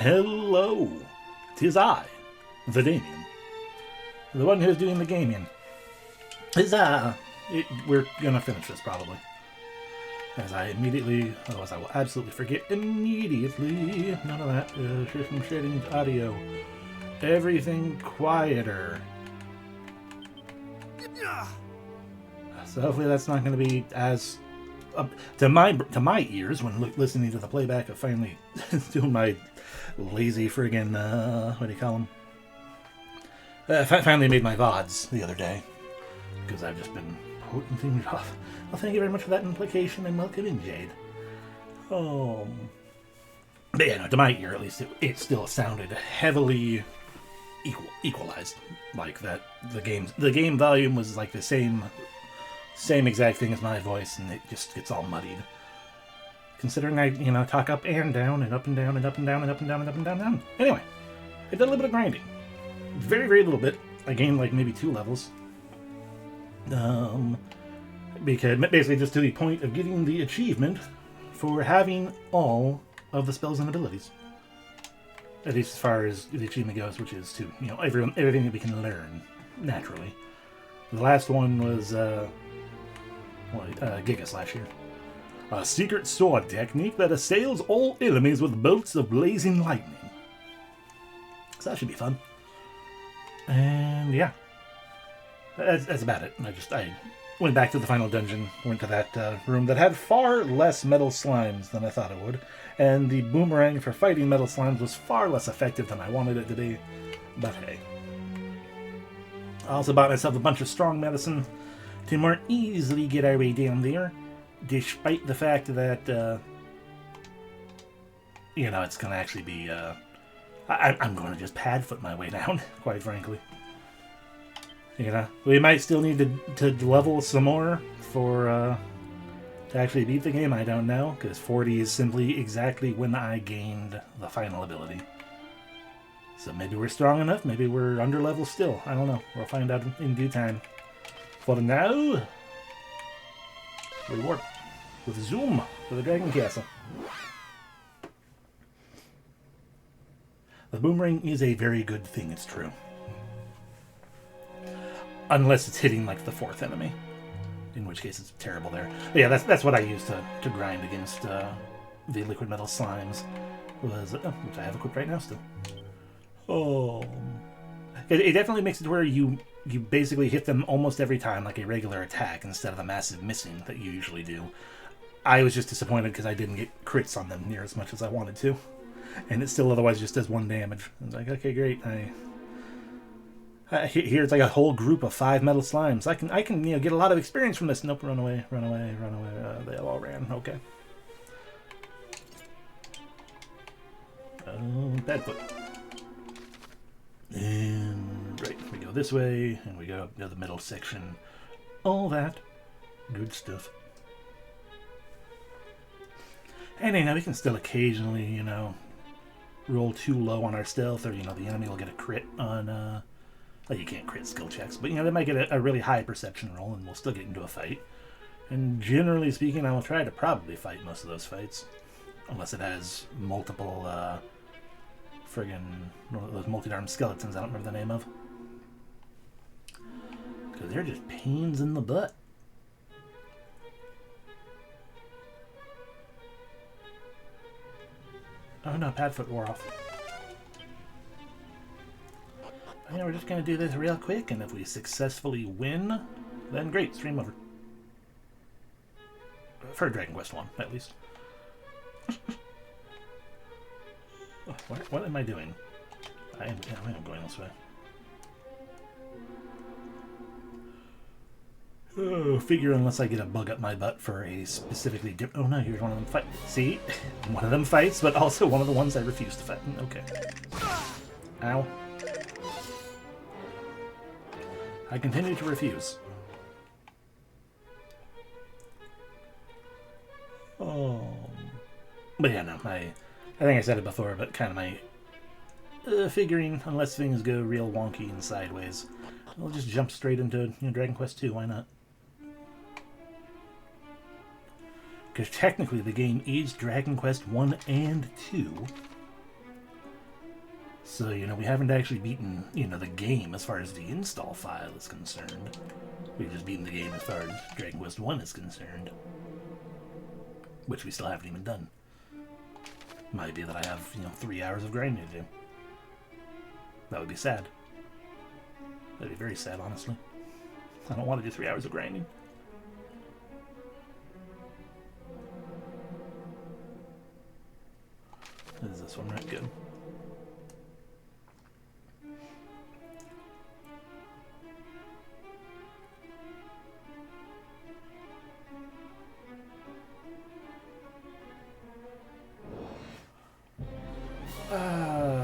Hello, 'tis I, the Damien, the one who's doing the Gamien. We're gonna finish this probably. As I will absolutely forget immediately. None of that. System settings, audio, everything quieter. So hopefully that's not going to be as to my ears when listening to the playback of finally doing my lazy friggin' what do you call them? Finally made my VODs the other day because I've just been putting things off. Well, thank you very much for that implication and welcome in, Jade. But yeah, no, to my ear at least, it still sounded heavily equalized. Like that, the game volume was like the same exact thing as my voice, and it just gets all muddied. Considering I talk up and down and up and down and up and down and up and down and up and down and down. Anyway, I did a little bit of grinding. Very, very little bit. I gained like maybe 2 levels. Because basically just to the point of getting the achievement for having all of the spells and abilities. At least as far as the achievement goes, which is to, everything that we can learn naturally. The last one was, Gigas last year. A secret sword technique that assails all enemies with bolts of blazing lightning. So that should be fun. And yeah. That's about it. I went back to the final dungeon, went to that room that had far less metal slimes than I thought it would, and the boomerang for fighting metal slimes was far less effective than I wanted it to be, but hey. I also bought myself a bunch of strong medicine to more easily get our way down there, despite the fact that, it's going to actually be, I'm going to just padfoot my way down, quite frankly. We might still need to level some more to actually beat the game, I don't know, because 40 is simply exactly when I gained the final ability. So maybe we're strong enough, maybe we're under level still, I don't know, we'll find out in due time. For now, we warp with Zoom to the Dragon Castle. The boomerang is a very good thing, it's true. Unless it's hitting like the 4th enemy, in which case it's terrible there. But yeah, that's what I use to grind against the liquid metal slimes. Which I have equipped right now still. It definitely makes it where you basically hit them almost every time like a regular attack instead of the massive missing that you usually do. I was just disappointed because I didn't get crits on them near as much as I wanted to, and it still otherwise just does 1 damage. I was like, okay, great. Here it's like a whole group of 5 metal slimes. I can get a lot of experience from this. Nope, run away. They all ran. Okay. Badfoot. And right, we go this way, and we go to the middle section. All that good stuff. And we can still occasionally, roll too low on our stealth, or the enemy will get a crit on. Well, you can't crit skill checks, but they might get a really high perception roll, and we'll still get into a fight. And generally speaking, I will try to probably fight most of those fights, unless it has multiple those multi-armed skeletons I don't remember the name of, because they're just pains in the butt. Oh no, Padfoot wore off. We're just going to do this real quick, and if we successfully win, then great, stream over. For Dragon Quest 1, at least. What am I doing? I am going this way. Oh, figure unless I get a bug up my butt for a specifically different... Oh no, here's one of them fight. See? One of them fights, but also one of the ones I refuse to fight. Okay. Ow. I continue to refuse. But yeah, no, I think I said it before, but kind of my figuring, unless things go real wonky and sideways, we'll just jump straight into Dragon Quest 2, why not? Because technically the game is Dragon Quest 1 and 2, So, you know, we haven't actually beaten, you know, the game as far as the install file is concerned. We've just beaten the game as far as Dragon Quest 1 is concerned. Which we still haven't even done. Might be that I have, you know, 3 hours of grinding to do. That would be sad. That'd be very sad, honestly. I don't want to do 3 hours of grinding. Is this one right? Good.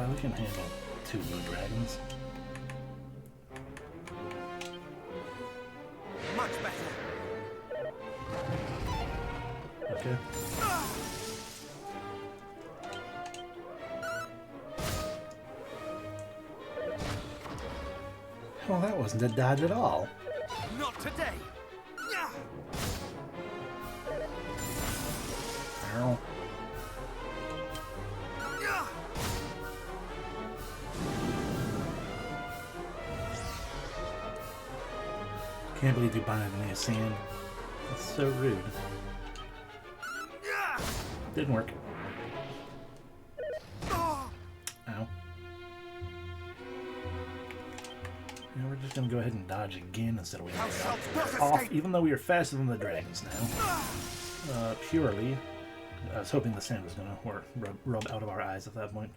We can handle 2 blue dragons. Much better. Okay. Well, that wasn't a dodge at all. Not today. Ow. Can't believe you buying me a sand. That's so rude. Didn't work. Ow. Now we're just gonna go ahead and dodge again instead of waiting off, even though we are faster than the dragons now. Purely. I was hoping the sand was gonna rub out of our eyes at that point.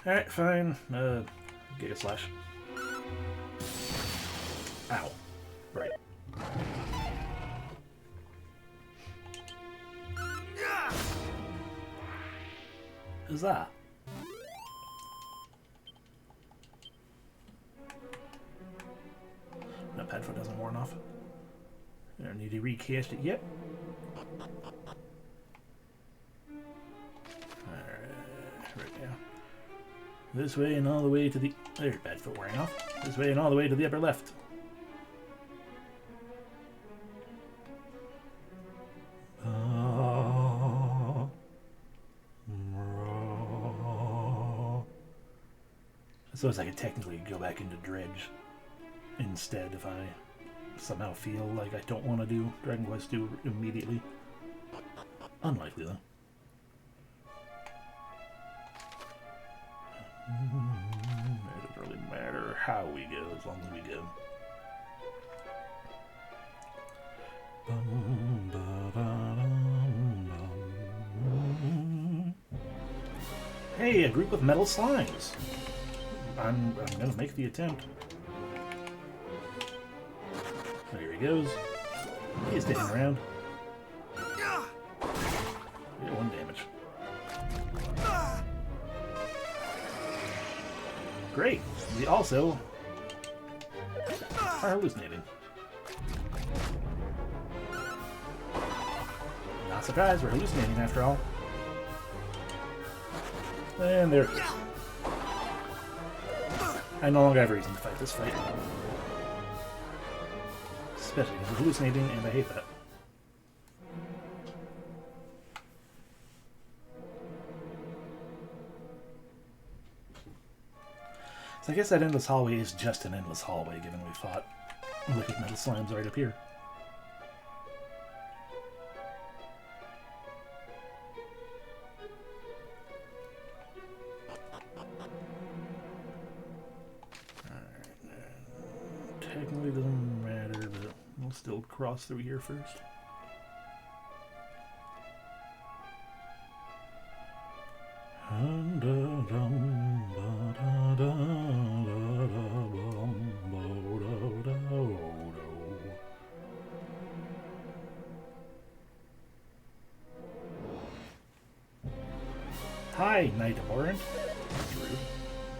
Alright, fine. Giga Slash. Ow. Right. Who's that? No, Padfoot hasn't worn off. I don't need to recast it yet. Alright, right now. This way and all the way to the... There's Padfoot wearing off. This way and all the way to the upper left. I suppose I could technically go back into Dredge instead if I somehow feel like I don't want to do Dragon Quest 2 immediately. Unlikely though. It doesn't really matter how we go as long as we go. Hey, a group of metal slimes. I'm gonna make the attempt. There he goes. He's sticking around. Yeah, 1 damage. Great. We also are hallucinating. Not surprised, we're hallucinating after all. And there it is. I no longer have a reason to fight this fight. Especially because we're hallucinating, and I hate that. So I guess that endless hallway is just an endless hallway, given we fought wicked metal slimes right up here. Technically doesn't matter, but we'll still cross through here first. Hi, Knight of Orange. That's rude.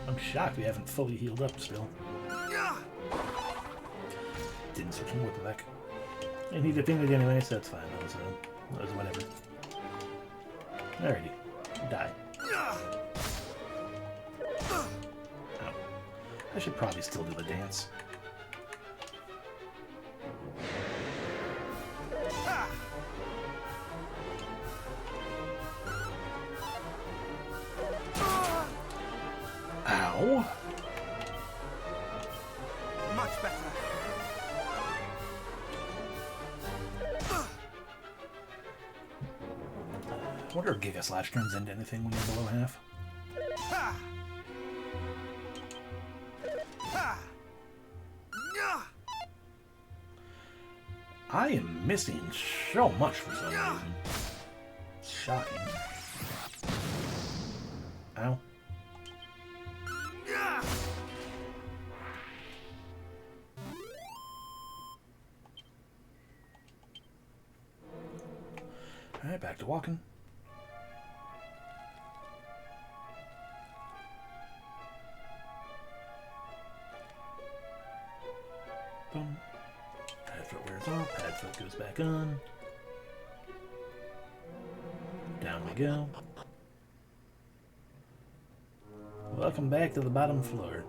I'm shocked we haven't fully healed up still. Didn't switch him with back. And he defended anyway, so that's fine. That was whatever. Alrighty. Die. Oh. I should probably still do the dance. Ow. Ow. Much better. I wonder if Giga Slash turns into anything when you're below half. Ha! Ha! Nyah! I am missing so much for some reason. It's shocking. Ow. Nyah! Alright, back to walking. Boom. Pad foot wears off, pad foot goes back on. Down we go. Welcome back to the bottom floor.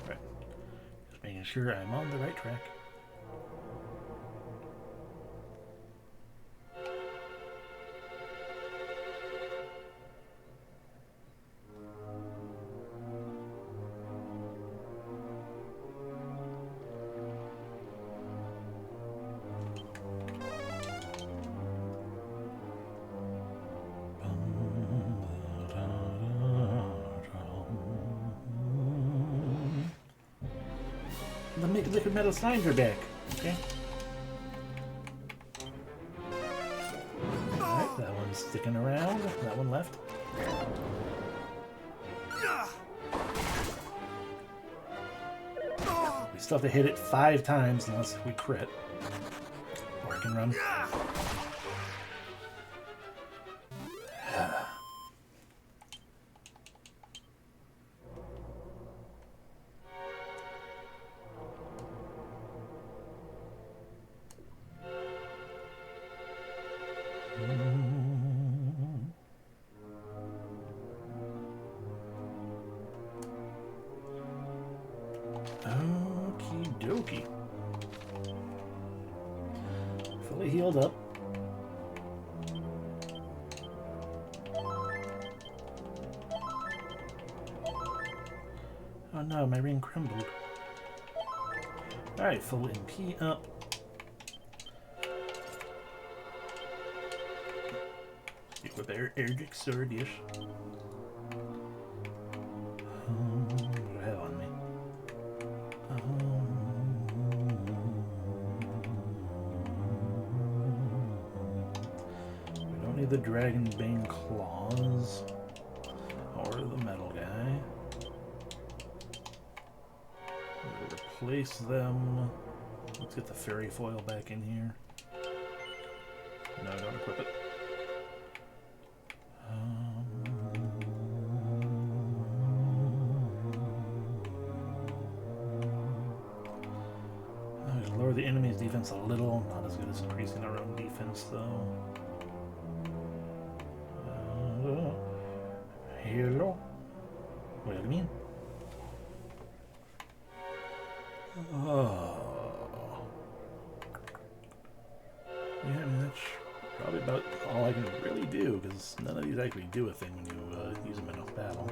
Right. Just making sure I'm on the right track. The liquid metal signs are back. Okay. Alright, that one's sticking around. That one left. We still have to hit it 5 times unless we crit. Or I can run. Okie dokie. Fully healed up. Oh no, my ring crumbled. Alright, full MP up. Equip Erdrick Sword-ish. What do I have on me? We don't need the Dragonbane Claws or the metal guy. We'll replace them. Let's get the fairy foil back in here. No, don't equip it. Lower the enemy's defense a little. Not as good as increasing our own defense, though. Hello. What do you mean? Oh. Yeah, I mean, that's probably about all I can really do, because none of these actually do a thing when you use them in a battle.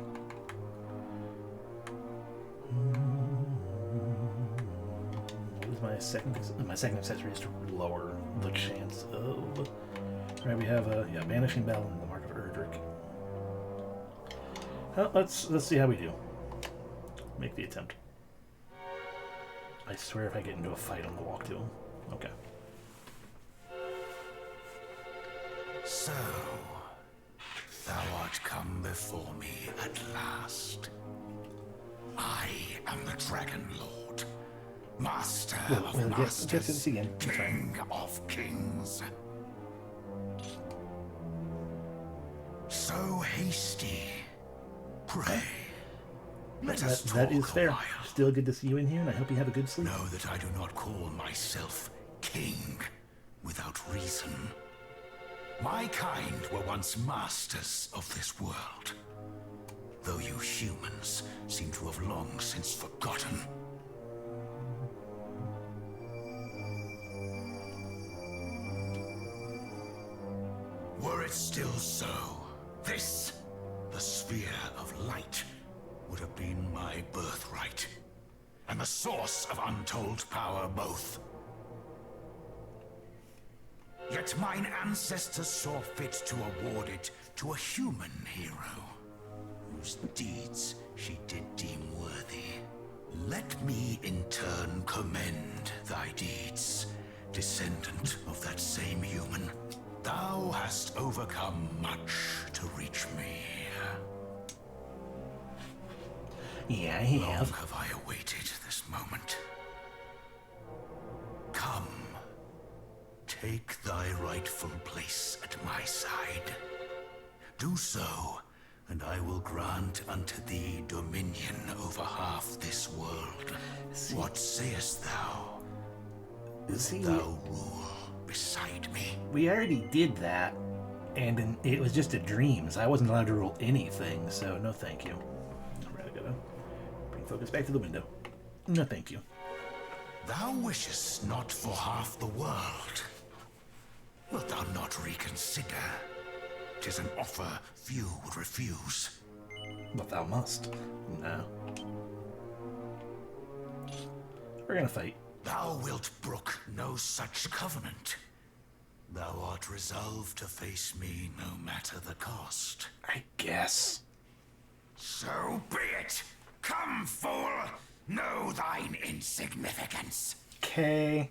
My second accessory is to lower the chance of. Right, we have a Banishing Bell and the Mark of Erdrick. Let's see how we do. Make the attempt. I swear if I get into a fight, I'm gonna walk to him. Okay. So, thou art come before me at last. I am the Dragon Lord, Master of Masters, King of Kings. So hasty, pray, let us talk that is fair. a while. Still good to see you in here, and I hope you have a good sleep. Know that I do not call myself king without reason. My kind were once masters of this world. Though you You humans seem to have long since forgotten. Were it still so, this, the sphere of light, would have been my birthright, and the source of untold power both. Yet mine ancestors saw fit to award it to a human hero, whose deeds she did deem worthy. Let me in turn commend thy deeds, descendant of that same human. Thou hast overcome much to reach me. Yeah, I Long have. have I awaited this moment. Come, take thy rightful place at my side. Do so, and I will grant unto thee dominion over half this world. What sayest thou? See, Thou rule beside me. we already did that, and it was just a dream, so I wasn't allowed to rule anything, so no thank you. Alright, I gotta bring focus back to the window. No thank you. Thou wishest not for half the world. Wilt thou not reconsider? 'Tis an offer few would refuse. But thou must. No. We're gonna fight. Thou wilt brook no such covenant. Thou art resolved to face me no matter the cost. I guess. So be it. Come, fool. Know thine insignificance. Okay.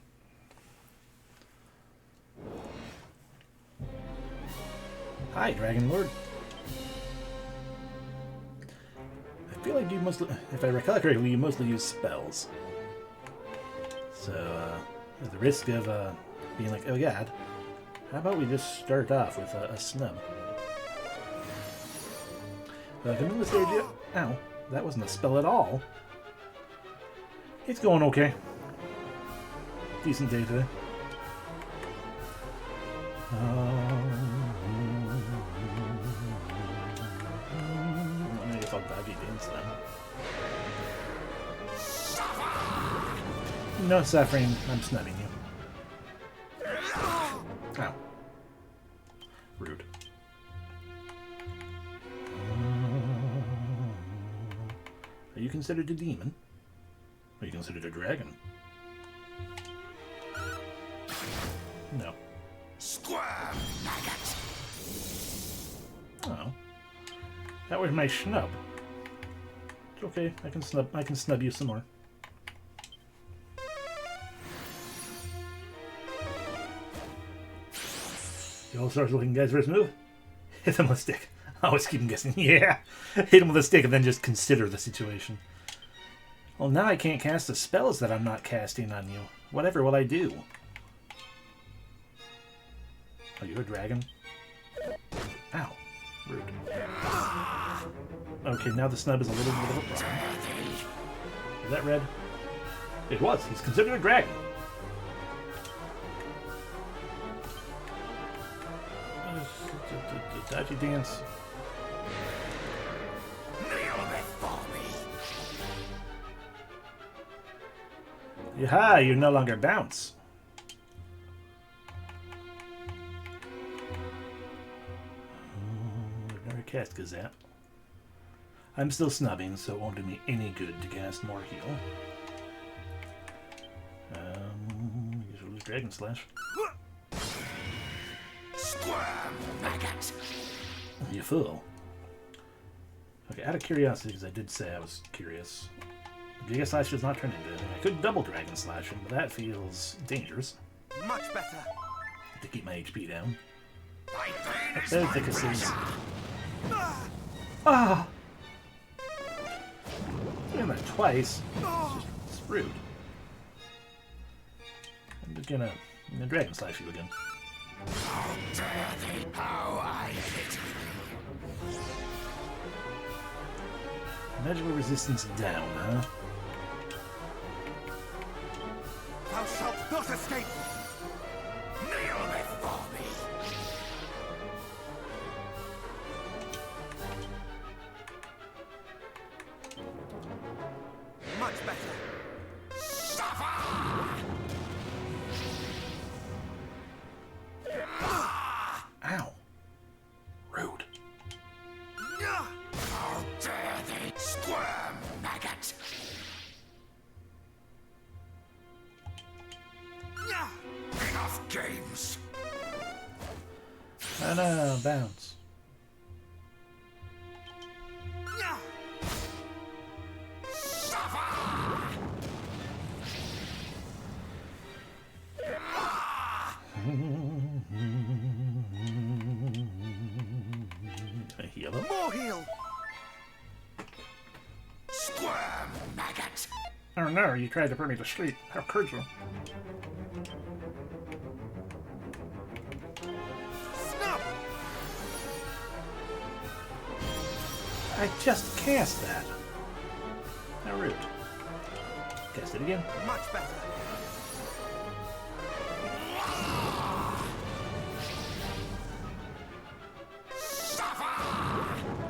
Hi, Dragon Lord. I feel like you mostly, if I recall correctly, you mostly use spells. So, at the risk of being like, oh god, how about we just start off with a snub? Welcome to the stage yet? Ow, that wasn't a spell at all. It's going okay. Decent day today. I guess I'll dodgy dance then. No suffering, I'm snubbing you. Ow. Rude. Are you considered a demon? Are you considered a dragon? No. Squirm, maggot. Oh. That was my snub. It's okay, I can snub you some more. The all-stars looking guy's first move? Hit him with a stick. I always keep him guessing. Yeah! Hit him with a stick and then just consider the situation. Well, now I can't cast the spells that I'm not casting on you. Whatever will I do? Are you a dragon? Ow. Rude. Okay, now the snub is a little bit of a problem. Is that red? It was. He's considered a dragon. Dodgy dance. Kneel before me. Yaha, you no longer bounce. I've never cast Gazette. I'm still snubbing, so it won't do me any good to cast more heal. I guess we'll lose Dragon Slash. Squirm, maggot. You fool. Okay, out of curiosity, because I did say I was curious. Giga Slash does not turn into anything. I could double Dragon Slash him, but that feels dangerous. Much better. To keep my HP down. Thy pain is There's my the kisses. pleasure. Ah! Doing that twice. It's rude. I'm just gonna Dragon Slash you again. How dare they? How I pity thee. Magical resistance down, huh? Thou shalt not escape. Kneel before me. better. Ow. Rude. How dare they squirm, maggot! Enough games. And bounce. I heal him. More heal. Squirm, maggot. Oh no, you tried to put me to sleep. How could you? Snap. I just cast that. How rude. Cast it again. Much better.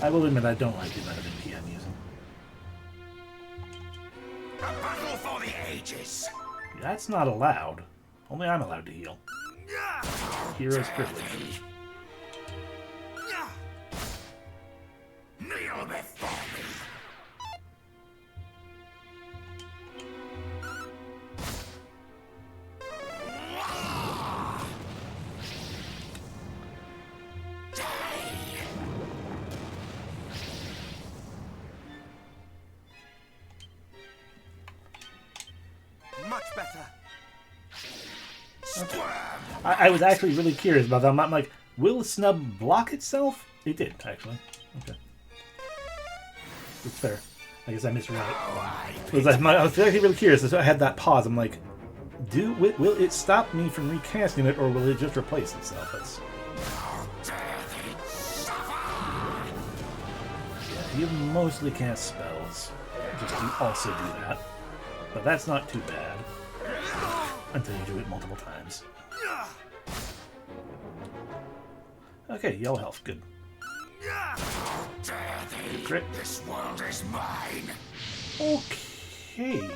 I will admit I don't like the amount of MP I'm using. A battle for the ages. That's not allowed. Only I'm allowed to heal. Hero's privilege. Kneel before me. Much better. I was actually really curious about that. I'm like, will the snub block itself? It did, actually. Okay. It's fair. I guess I misread it. I was actually really curious. So I had that pause. I'm like, will it stop me from recasting it, or will it just replace itself? That's... Yeah, you mostly cast spells. Just to also do that. But that's not too bad. Until you do it multiple times. Okay, yellow health. Good. Crit. This world is mine. Okay.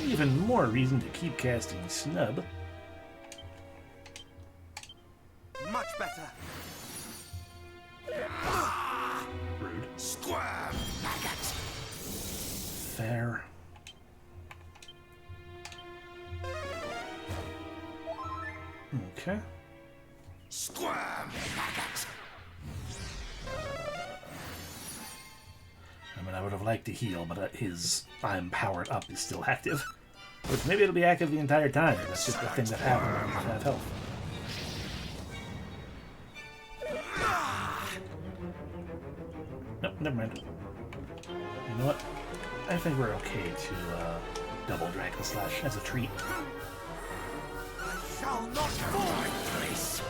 Even more reason to keep casting snub. Much better. Rude. Squirm, maggot. Fair. Okay. Squirm, maggot. I mean, I would have liked to heal, but his I'm powered up is still active. Which maybe it'll be active the entire time. That's just the thing that happens when you have health. Nope, never mind. You know what? I think we're okay to double Dragon Slash as a treat. I shall not fall. Place.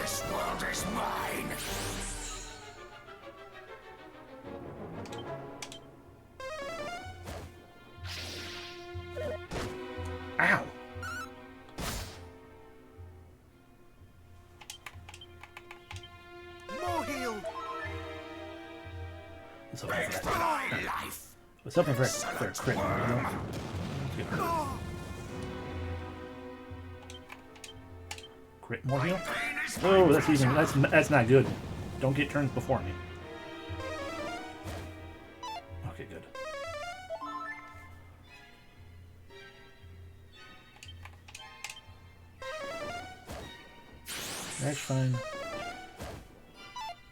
This world is mine. Ow! More heal. Let's hope for that. My life. Let's hope for a crit. You know? Get hurt. Crit more heal? Oh, that's not good. Don't get turns before me. Okay, good. That's fine.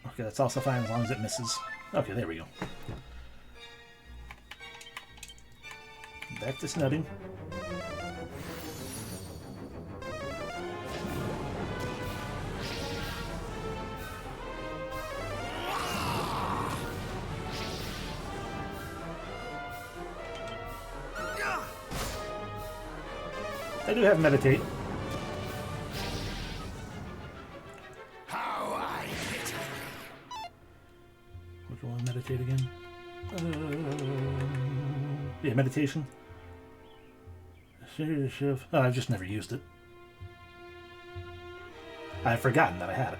Okay, that's also fine as long as it misses. Okay, there we go. Back to snubbing. I do have meditate. How I pity. Which one? Meditate again? Yeah, meditation. Oh, I've just never used it. I've forgotten that I had it.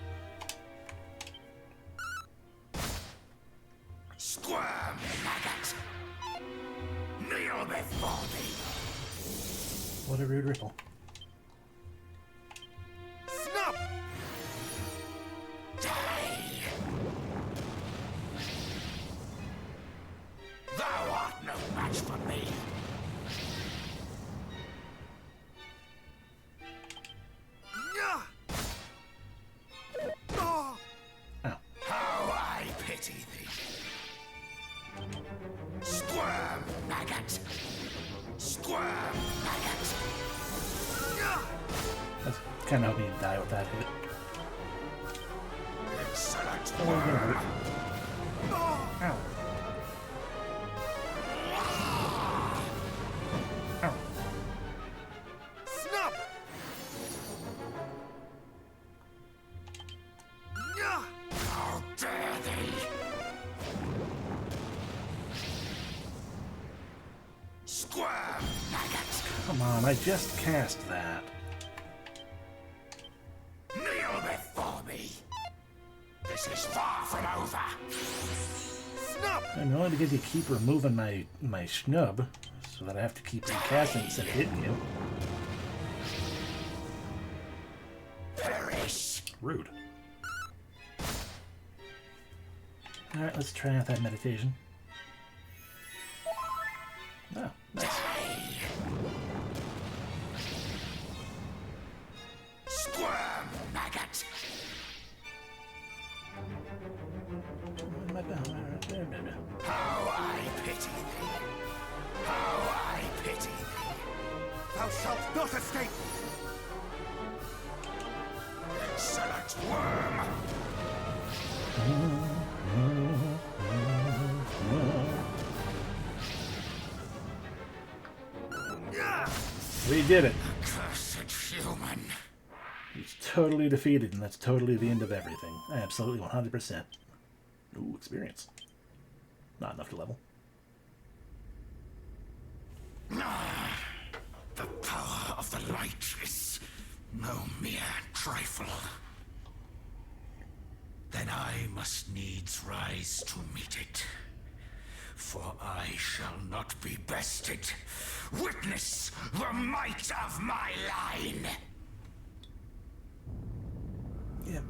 What a rude ripple. Snub! Die! Thou art no match for me. Nyah! Oh! Ow. How I pity thee. Squirm, maggot. Squirm, maggot. Nyah! That's kind of hoping you'd die with that hit. Insolent Oh, you're gonna hurt. Oh! Ow. Ow. Snub! Nyah! How dare thee! Squirm, maggot. Come on, I just cast that. Kneel before me. This is far from over. Snub! I know only because you keep removing my schnub, so that I have to keep recasting instead of hitting you. Perish. Rude. Alright, let's try out that meditation. Oh, nice. Squirm, maggot. How I pity thee. How I pity thee. Thou shalt not escape! Insolent worm. Nyah! We did it. Cursed human. He's totally defeated, and that's totally the end of everything. Absolutely 100%. Ooh, experience. Not enough to level. The power of the light is no mere trifle. Then I must needs rise to meet it. For I shall not be bested. Witness the might of my line. Yeah.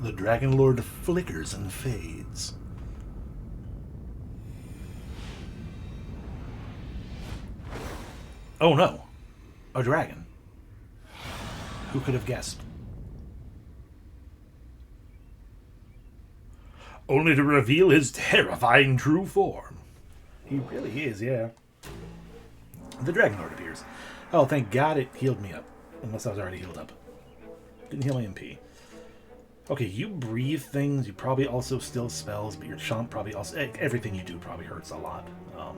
The Dragon Lord flickers and fades. Oh no! A dragon. Who could have guessed? Only to reveal his terrifying true form. He really is, yeah. The Dragon Lord appears. Oh, thank God it healed me up. Unless I was already healed up. Didn't heal my MP. Okay, you breathe things, you probably also still spells, but your chomp probably also... Everything you do probably hurts a lot. Oh.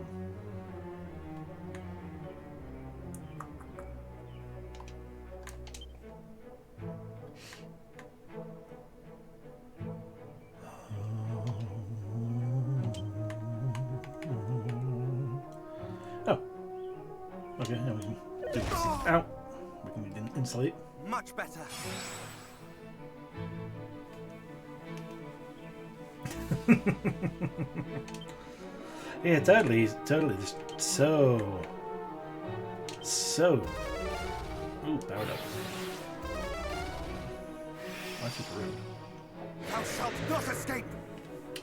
Okay, now we can do this. Ow! We can insulate. Much better. Yeah, totally just so ooh, powered up. That's just rude. Thou shalt not escape!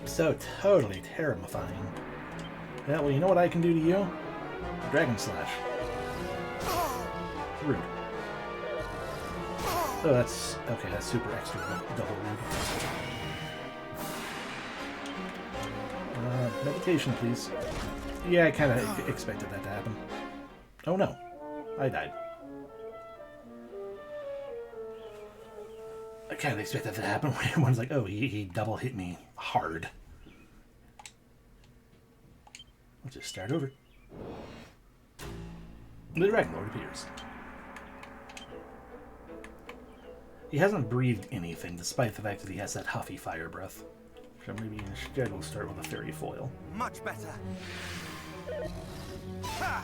So totally terrifying. Yeah, well, you know what I can do to you? Dragon Slash. Rude. Oh, that's okay, that's super extra double rude. Meditation, please. Yeah, I kind of expected that to happen. Oh no. I died. I kind of expected that to happen when everyone's like, oh, he double hit me hard. Let's just start over. The Dragon Lord appears. He hasn't breathed anything, despite the fact that he has that huffy fire breath. So maybe instead we'll start with a fairy foil. Much better. Ha!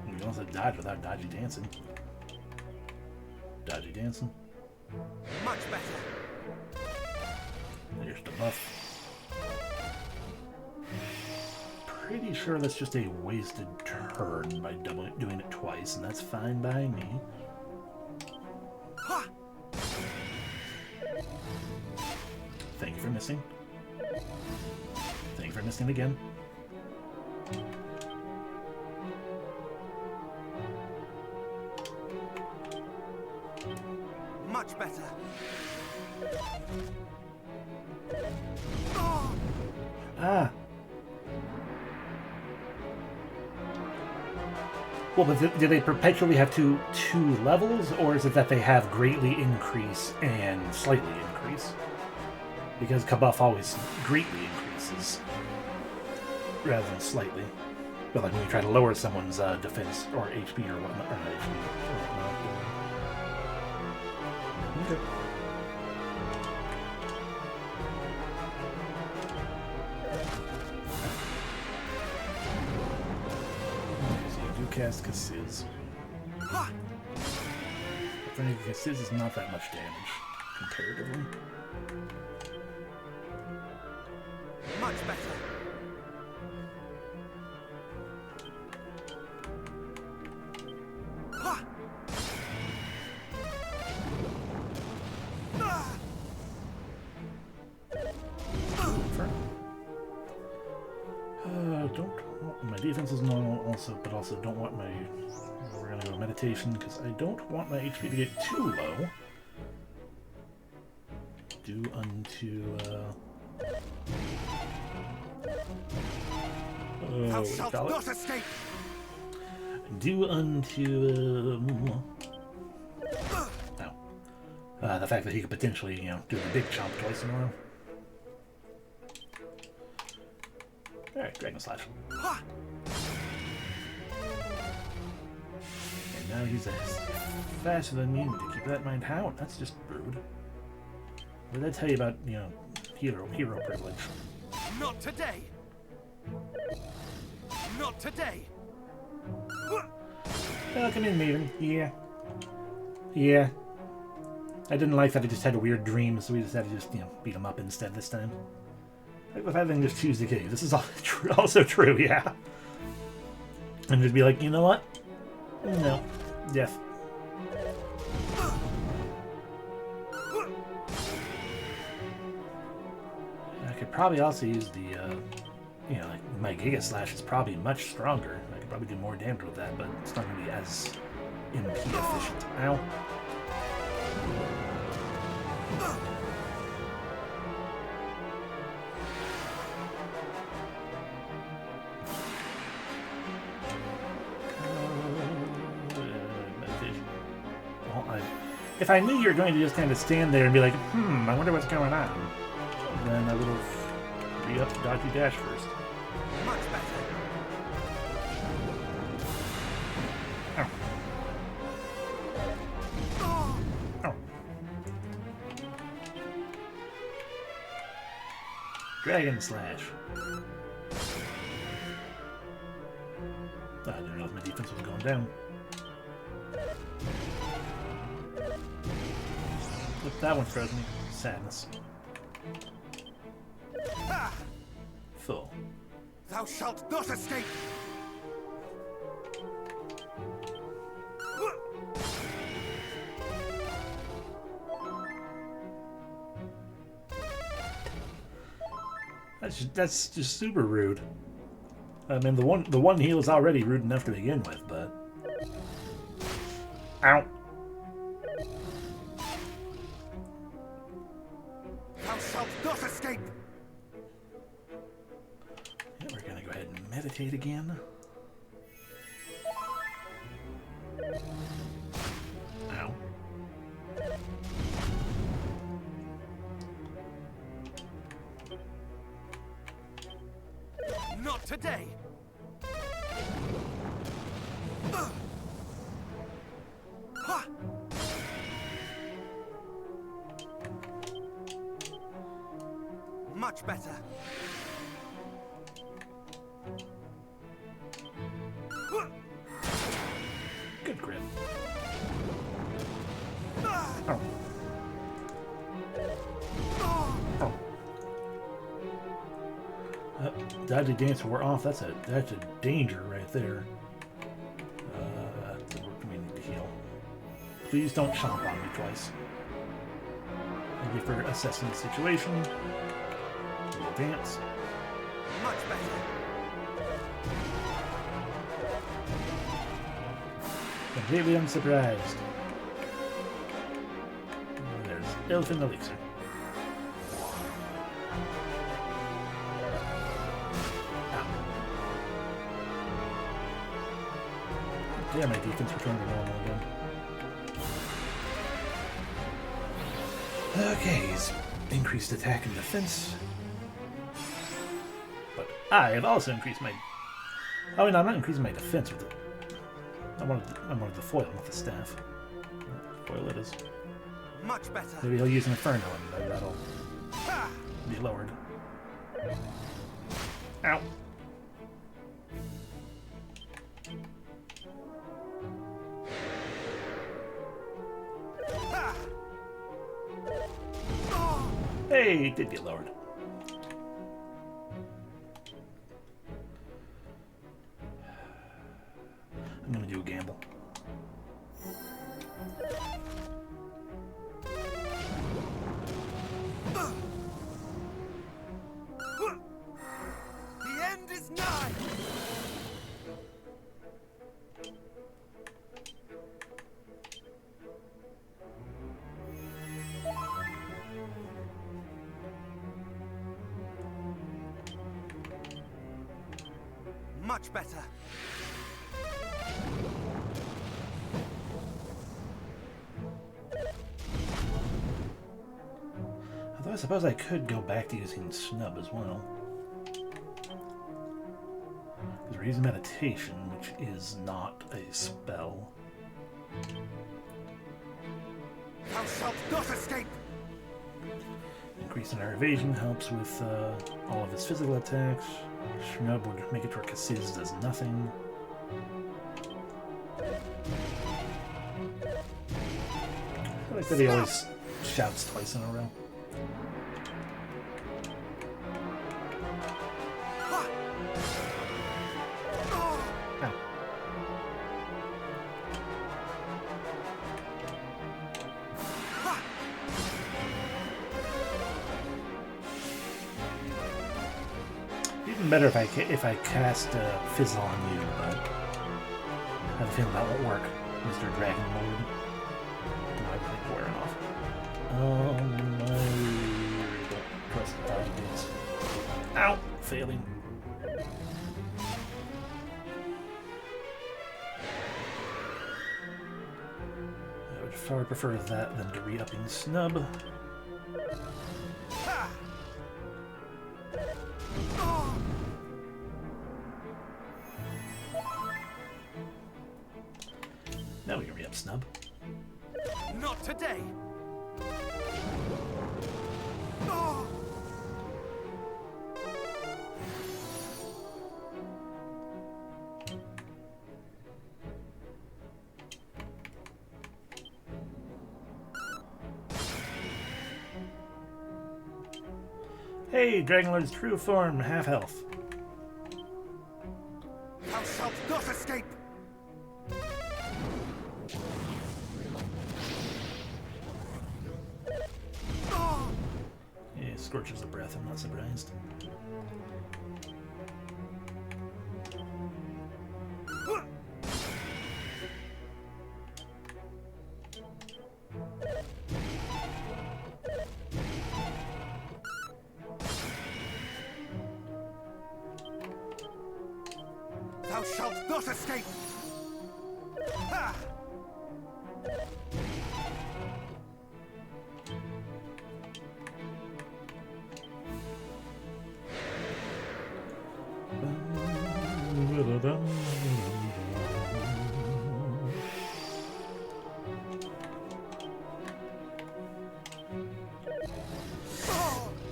You can also dodge without dodgy dancing. Dodgy dancing. Much better. There's the buff. pretty sure that's just a wasted turn by doing it twice, and that's fine by me. Thank you for missing. Thank you for missing again. Much better. Ah. Well, but do they perpetually have two levels, or is it that they have greatly increase and slightly increase? Because Kabuff always greatly increases, rather than slightly. But like when you try to lower someone's defense or HP or whatnot, or not HP or whatnot. Okay. Cast Kassiz. I think Kassiz is not that much damage, comparatively. Much better. My defense is normal, but also don't want my. We're gonna go meditation because I don't want my HP to get too low. Do unto. Thou shalt not escape. Do unto. The fact that he could potentially, do the big chomp twice in a row. Alright, Dragon Slash. And now he's faster than me to keep that in mind. How? That's just rude. What did I tell you about, hero privilege? Not today. Not today. Welcome in, Maven. Yeah. Yeah. I didn't like that I just had a weird dream, so we decided to just, beat him up instead this time. Like the fact that I can just choose to kill you. This is also true, yeah. And just be like, you know what? No. Death. I could probably also use the, like my Giga Slash is probably much stronger. I could probably do more damage with that, but it's not going to be as MP efficient. Ow. If I knew you were going to just kind of stand there and be like, I wonder what's going on, then I would have re-upped the dodgy dash first. Much better. Ow. Oh. Dragon Slash. I didn't realize my defense was going down. Look, that one froze me. Sadness. Full. Thou shalt not escape. That's just super rude. I mean, the one heal is already rude enough to begin with, but. Ow. Thou shalt not escape. Yeah, we're gonna go ahead and meditate again. Ow. Not today. Much better. Good grip. Oh. Oh. Dodgy dance wore off. That's a danger right there. We need to heal. Please don't chomp on me twice. Thank you for assessing the situation. We'll dance. Much better. Completely unsurprised. There's Elfin Elixir. Yeah, my defense returned to normal again. Okay, he's increased attack and defense. But I have also increased my... Oh, no, I'm not increasing my defense with it. I wanted the foil, not the staff. Foil it is. Much better. Maybe he'll use an Inferno and that'll be lowered. Ow. Hey, it did get lowered. I'm gonna do a gamble. The end is nigh. Much better. Although I suppose I could go back to using Snub as well. Because we're using Meditation, which is not a spell. Thou shalt not escape. Increasing our evasion helps with all of his physical attacks. Snub would make it to where Cassiz does nothing. I like that he always shouts twice in a row. Ow. Even better if I cast Fizzle on you, but I have a feeling that won't work, Mr. Dragon Lord. My blink wearing off. I trust the targets. Ow! Failing. I would far prefer that than to re-upping Snub. Now we can re-up Snub. Not today. Oh. Hey, Dragonlord's true form, half health. Thou shalt not escape. Yeah, scorches the breath, I'm not surprised. Thou shalt not escape. Ha!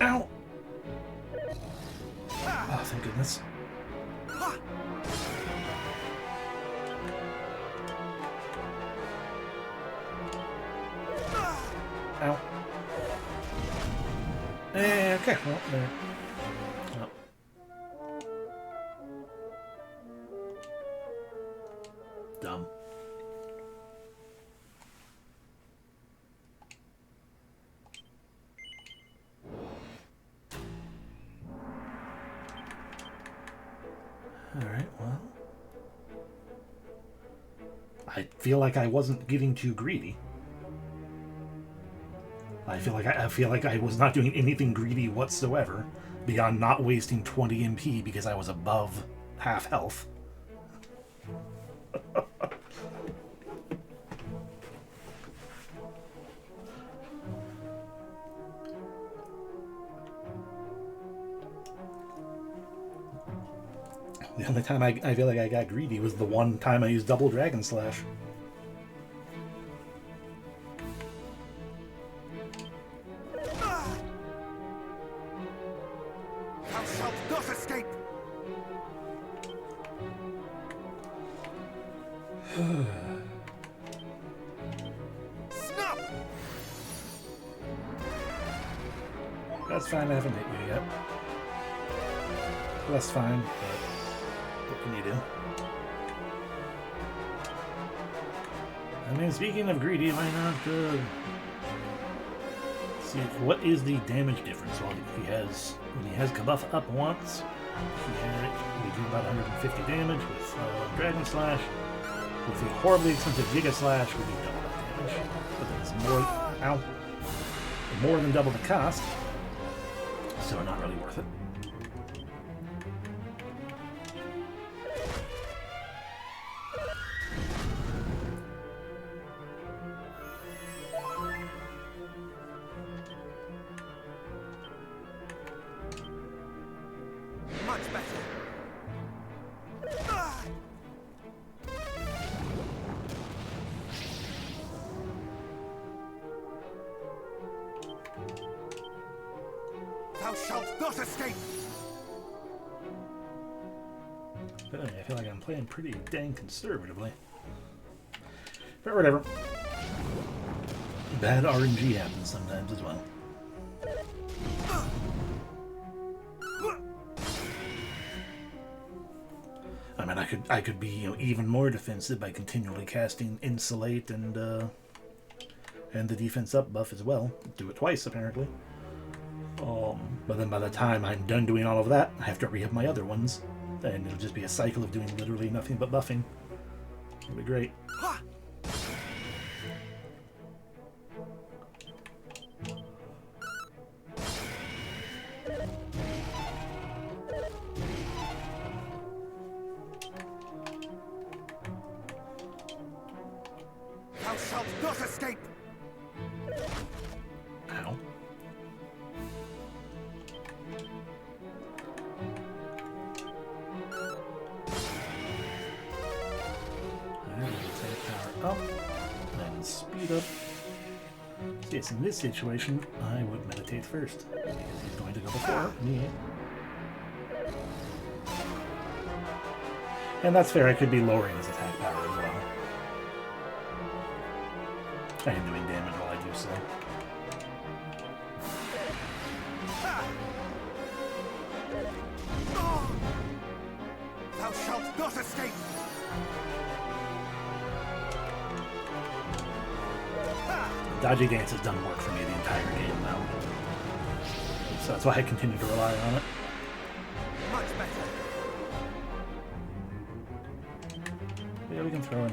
Ow! Oh, thank goodness. Ow. Okay, well, there. Oh. I feel like I wasn't getting too greedy. I feel like I was not doing anything greedy whatsoever beyond not wasting 20 MP because I was above half health. The only time I feel like I got greedy was the one time I used double Dragon Slash. Thou shalt not escape! Snap! That's fine, I haven't hit you yet. That's fine, but what can you do? I mean, speaking of greedy, why not see what is the damage difference? Well, when he has Kabuff up once, we do about 150 damage with Dragon Slash. With the horribly expensive Giga Slash, we do double that damage. But then it's more than double the cost, so not really worth it. Much better. Ah! Thou shalt not escape! But anyway, I feel like I'm playing pretty dang conservatively. But whatever. Bad RNG happens sometimes as well. I mean, I could be even more defensive by continually casting Insulate and the defense up buff as well. Do it twice apparently. But then by the time I'm done doing all of that, I have to re-up my other ones, and it'll just be a cycle of doing literally nothing but buffing. It'll be great. Thou shalt not escape! Ow. Alright, take power up, then speed up. Yes, in this situation, I would meditate first, because he's going to go before me. And that's fair, I could be lowering his attack power as well. I am doing damage while I do so. Thou shalt not escape! Dodgy Dance has done work for me the entire game now. So that's why I continue to rely on it. Much better. Yeah, we can throw in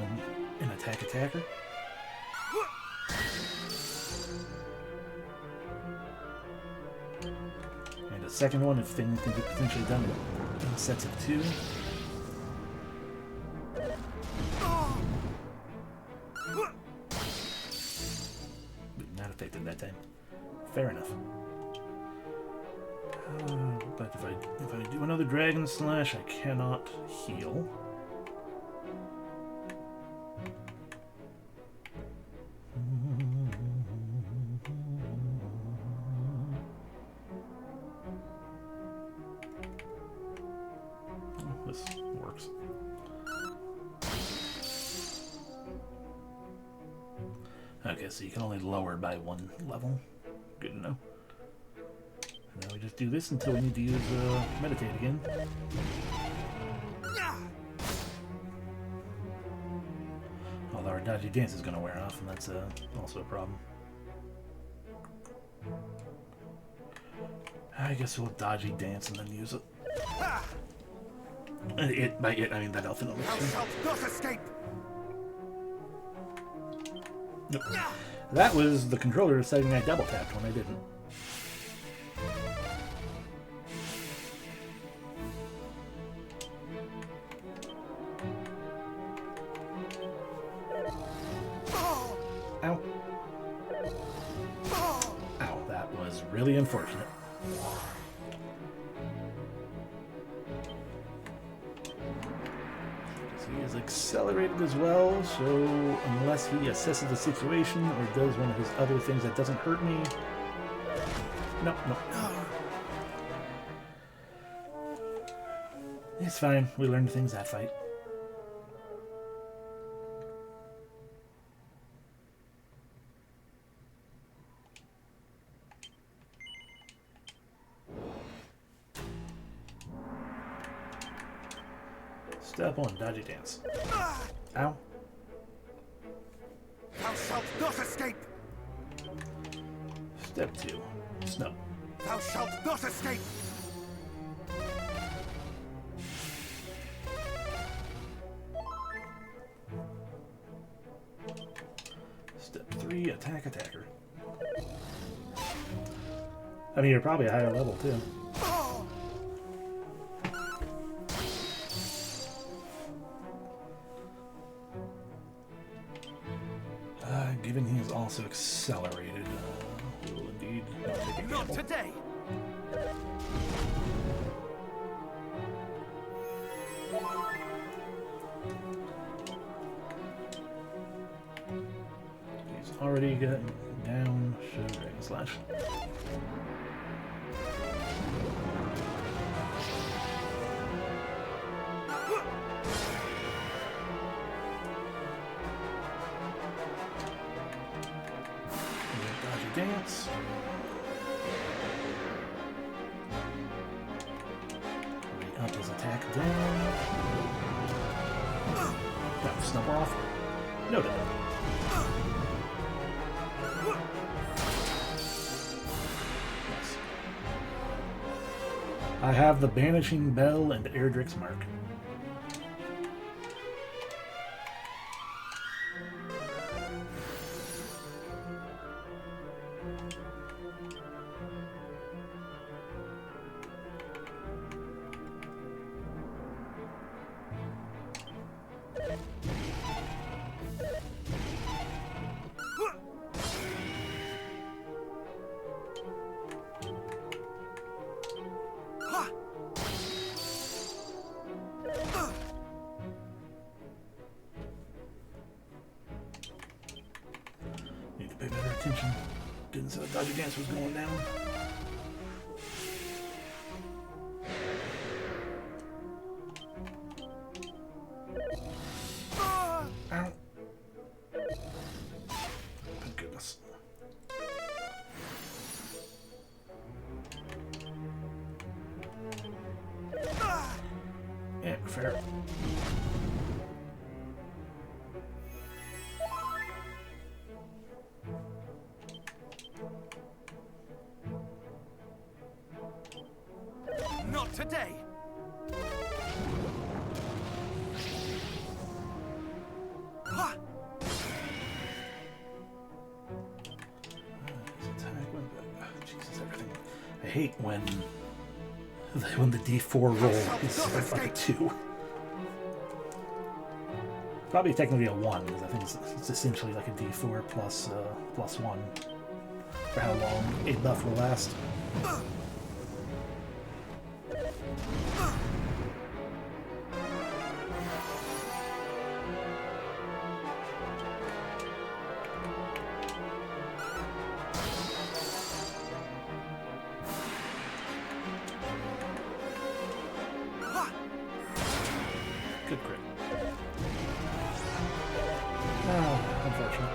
an attacker. And a second one if things can be potentially done in sets of 2. Not affected that time. Fair enough. But if I do another Dragon Slash, I cannot heal. This works. Okay, so you can only lower by 1 level. Good to know. And then we just do this until we need to use Meditate again. Although our Dodgy Dance is going to wear off, and that's also a problem. I guess we'll Dodgy Dance and then use it. By it, I mean that elf in Thou shalt not escape! Nope. That was the controller setting I double tapped when I didn't. Ow. Ow, that was really unfortunate. He is accelerated as well, so unless he assesses the situation or does one of his other things that doesn't hurt me... No. It's fine. We learned things that fight. Step 1, dodgy dance. Ow. Thou shalt not escape! Step 2, snub. Thou shalt not escape! Step 3, attack attacker. I mean, you're probably a higher level, too. Given he is also accelerated, we will indeed take a Not gamble. today! He's already gotten down. Should Dragon Slash. Dodgy dance. Up his attack down. Got the snubber off. Noted. Yes. I have the Banishing Bell and Erdrick's Mark. Need to pay better attention. Didn't say the dodgy dance was going down. Ow. Thank goodness. Yeah, fair. Not today! Ha! His attack went back. Jesus, everything. I hate when the D4 roll is like a 2. Probably technically a 1, because I think it's essentially like a D4 plus 1 for how long a buff will last. Good crit. Oh, unfortunate.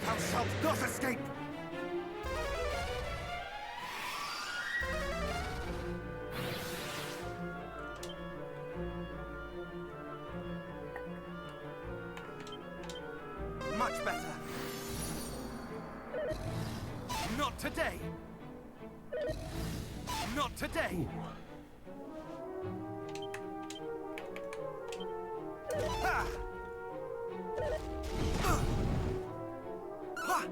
Thou shalt not escape! Much better! Not Not today. Not today. Ooh. Ha! Ha! Ha!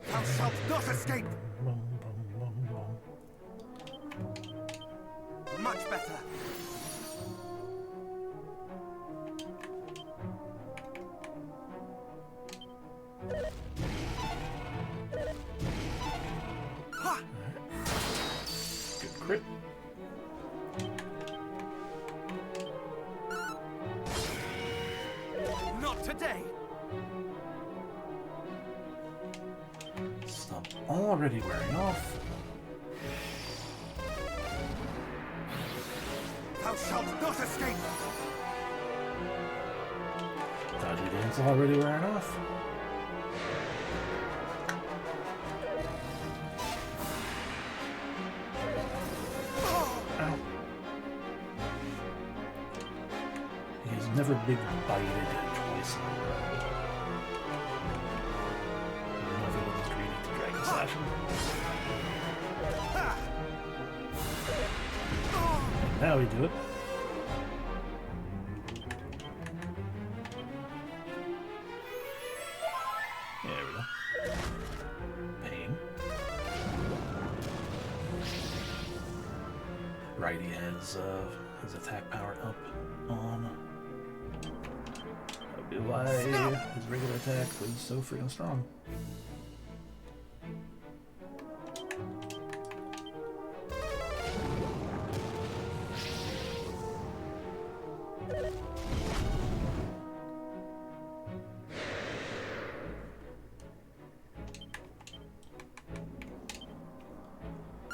Thou shalt not escape! Much better. Ha! Good crit. Not today. Stop already wearing off. Thou shalt not escape! Dodgy dance already wearing off. Ow. He has never been bited twice in a row. I don't know if it was greedy to Dragon Slash him. Ha! Now we do it. There we go. Pain. Right, he has his attack power up on. That would be why his regular attack was so freaking strong.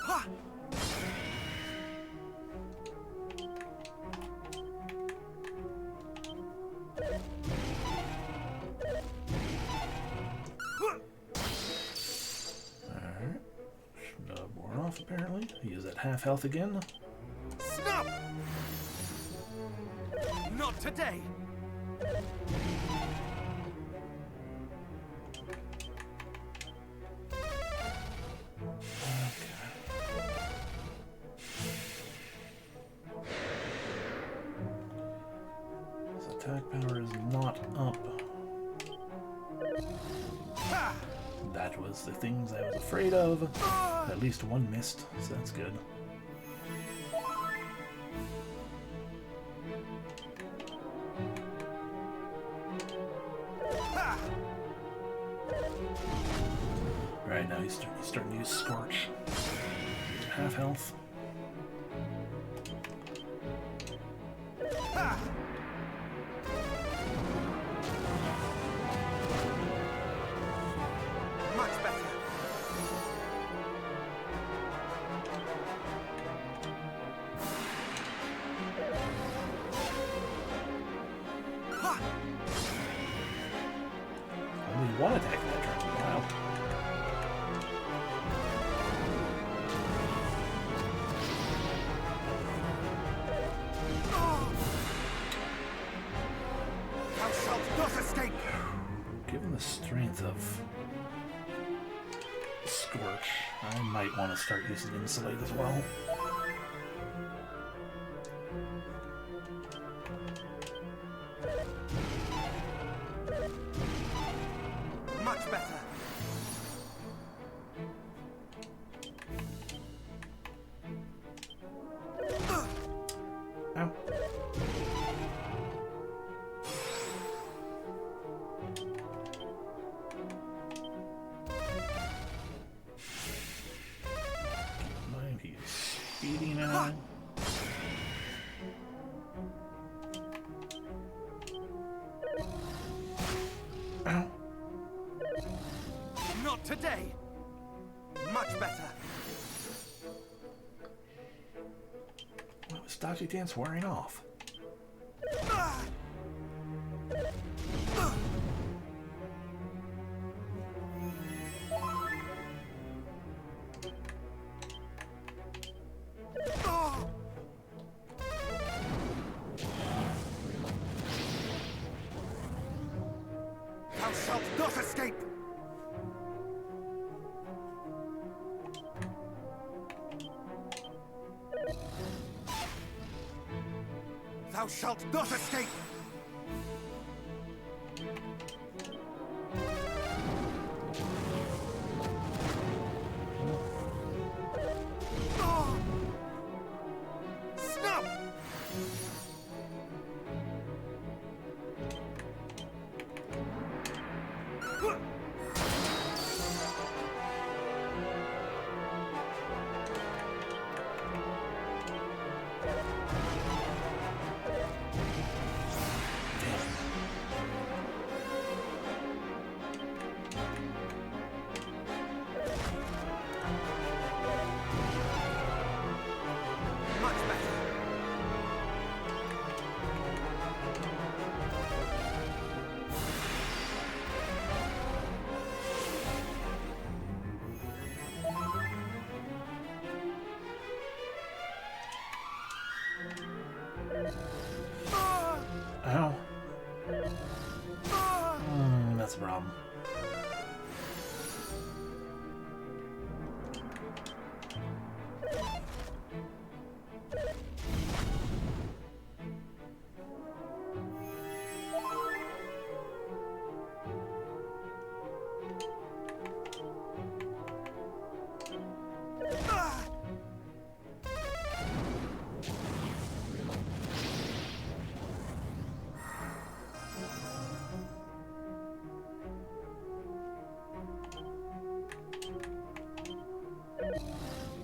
Ha! Alright. Schnub worn off apparently. He is at half health again. Snap! Not today. His attack power is not up. Ha! That was the things I was afraid of. At least one missed, so that's good. Ha! Right now he's starting to use Scorch. Half health. Ha! Much better. Ha! Only one attack that turn. Wow. Thou shalt not escape! Given the strength of Scorch, I might want to start using Insulate as well. Much better. Ow. Mind he is speedy now. Ow. Not today. Much better. What was Dodgy Dance wearing off? Ah! Oh! Thou shalt not escape! Thou shalt not escape! Oh! Snap! Much better. Ah! Ow. Ah! That's a problem. Ah!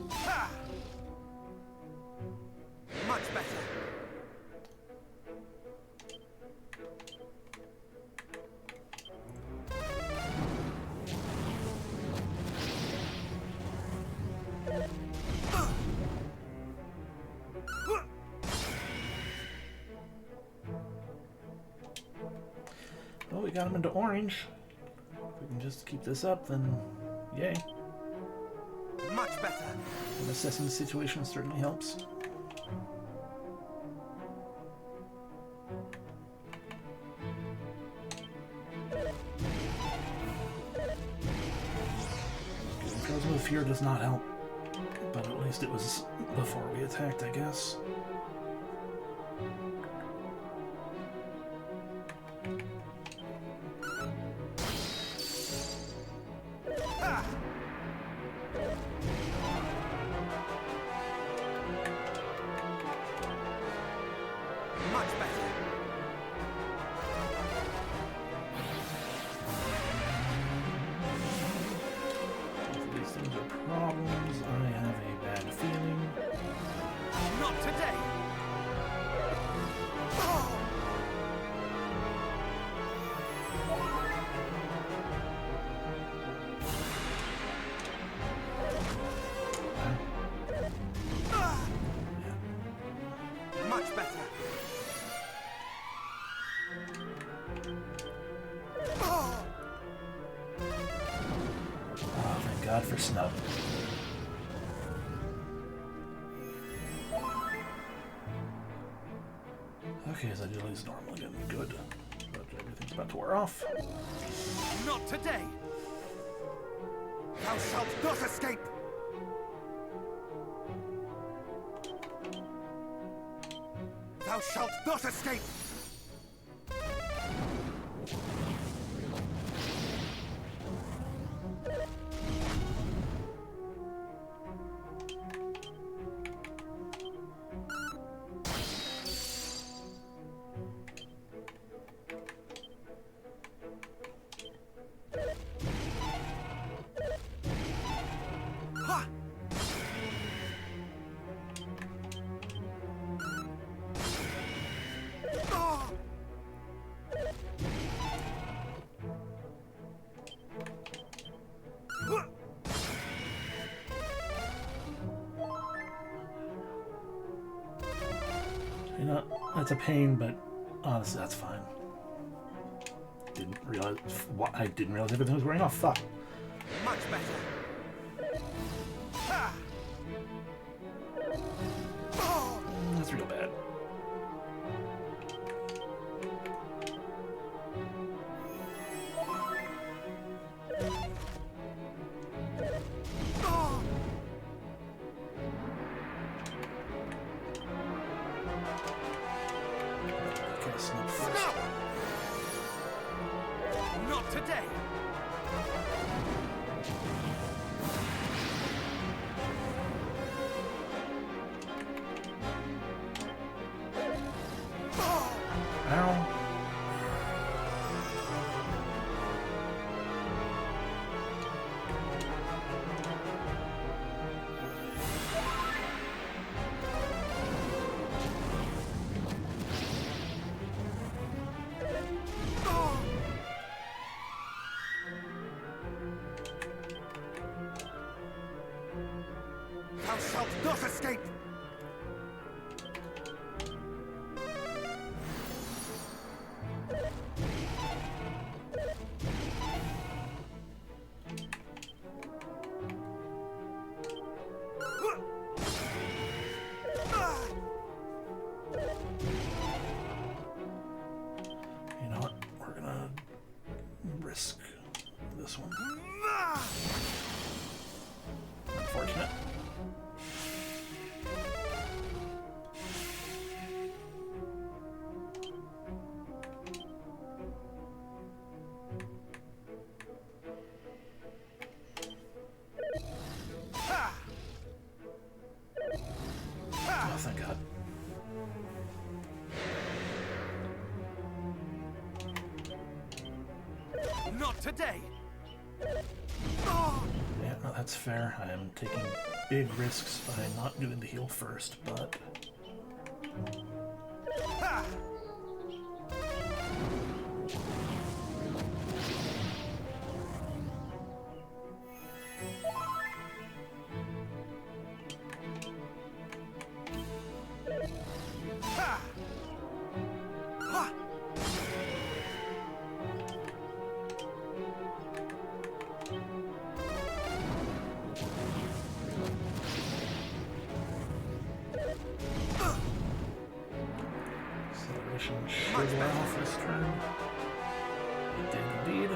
Ha! Much better. Well, we got him into orange. If we can just keep this up, then yay. Much better. And assessing the situation certainly helps. Getting frozen with fear does not help. But at least it was before we attacked, I guess. Ha! Much better. Both of these things are problems. I have a bad feeling. Not today. Oh! Ah! Much better. Oh! Oh, thank God for snow. Okay, as I do lose normal again, good. But everything's about to wear off. Not today. Thou shalt not escape. Thou shalt not escape. Ha! That's a pain, but honestly, that's fine. I didn't realize everything was wearing off. Fuck. Much better. Ha! Oh! That's real bad. Oh! Okay, snap first. Snap! Not today. Oh! Ow. Oh! Thou shalt not escape! You know what? We're gonna risk this one. Unfortunate. Oh, thank God. Not today! Oh! Yeah, no, that's fair. I am taking big risks by not doing the heal first, but Ha! Ha! Ha! acceleration should wear off this turn. It did indeed.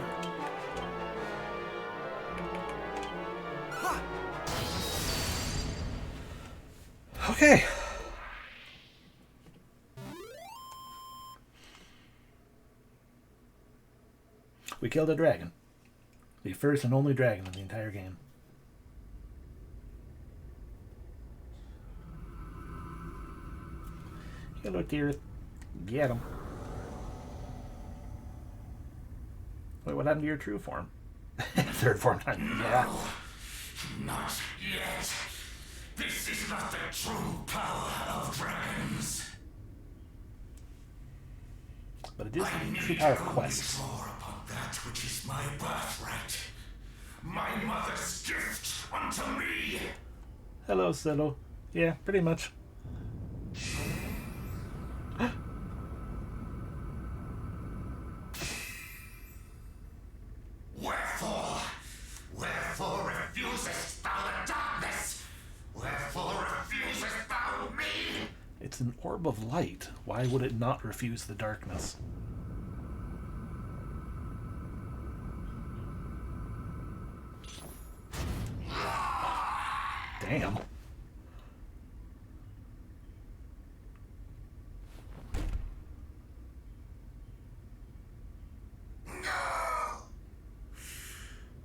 Ha! Okay. We killed a dragon. The first and only dragon in the entire game. Hello, Tirith. Get him. Wait, what happened to your true form? Third form. Yeah. Not yet. This is not the true power of dragons. But it is I the need true power of only quests. draw upon that which is my birthright. My mother's gift unto me. Hello, Silo. Yeah, pretty much. Wherefore refusest thou the darkness? Wherefore refusest thou me? It's an orb of light. Why would it not refuse the darkness? Damn.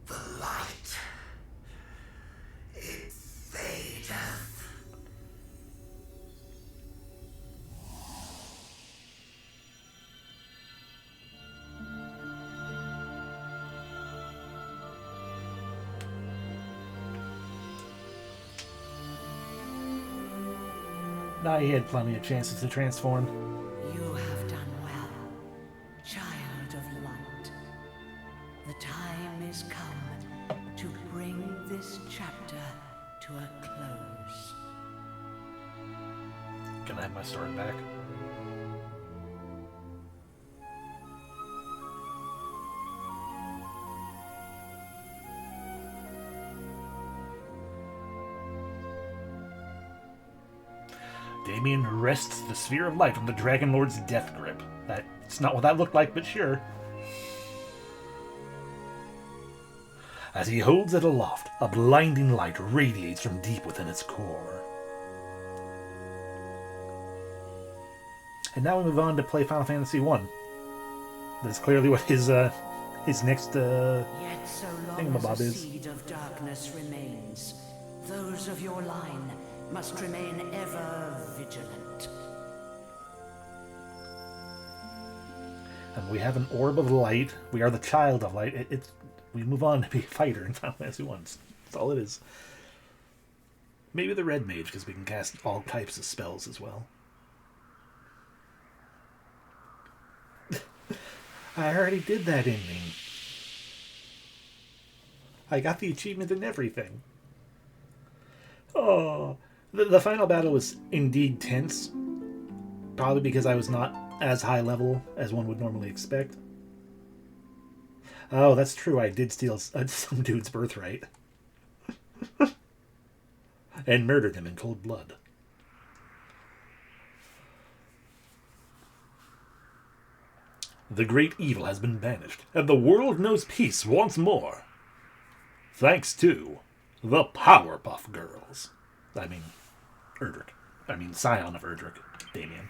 The light. It fadeth. Nah, he had plenty of chances to transform. You have done well, child of light. The time is come to bring this chapter to a close. Can I have my sword back? Damien wrests the sphere of light from the Dragon Lord's death grip. That's not what that looked like, but sure. As he holds it aloft, a blinding light radiates from deep within its core. And now we move on to play Final Fantasy 1. That's clearly what his next Yet so long thingamabob as a is. seed of darkness remains, those of your line must remain ever vigilant. And we have an orb of light. We are the child of light. We move on to be a fighter in Final Fantasy 1. That's all it is. Maybe the red mage, because we can cast all types of spells as well. I already did that ending. I got the achievement and everything. Oh, the final battle was indeed tense. Probably because I was not as high level as one would normally expect. Oh, that's true. I did steal some dude's birthright. And murdered him in cold blood. The great evil has been banished, and the world knows peace once more. Thanks to the Powerpuff Girls. I mean, Erdrick. I mean, Scion of Erdrick, Damien.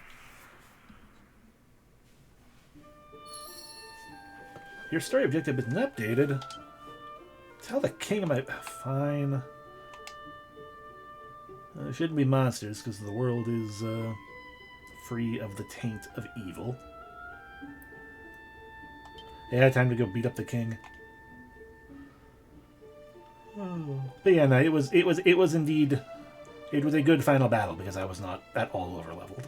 Your story objective has been updated. Tell the king of my... Fine. It shouldn't be monsters, because the world is free of the taint of evil. Yeah, time to go beat up the king. Oh. But yeah, no, it was indeed... It was a good final battle, because I was not at all over-leveled.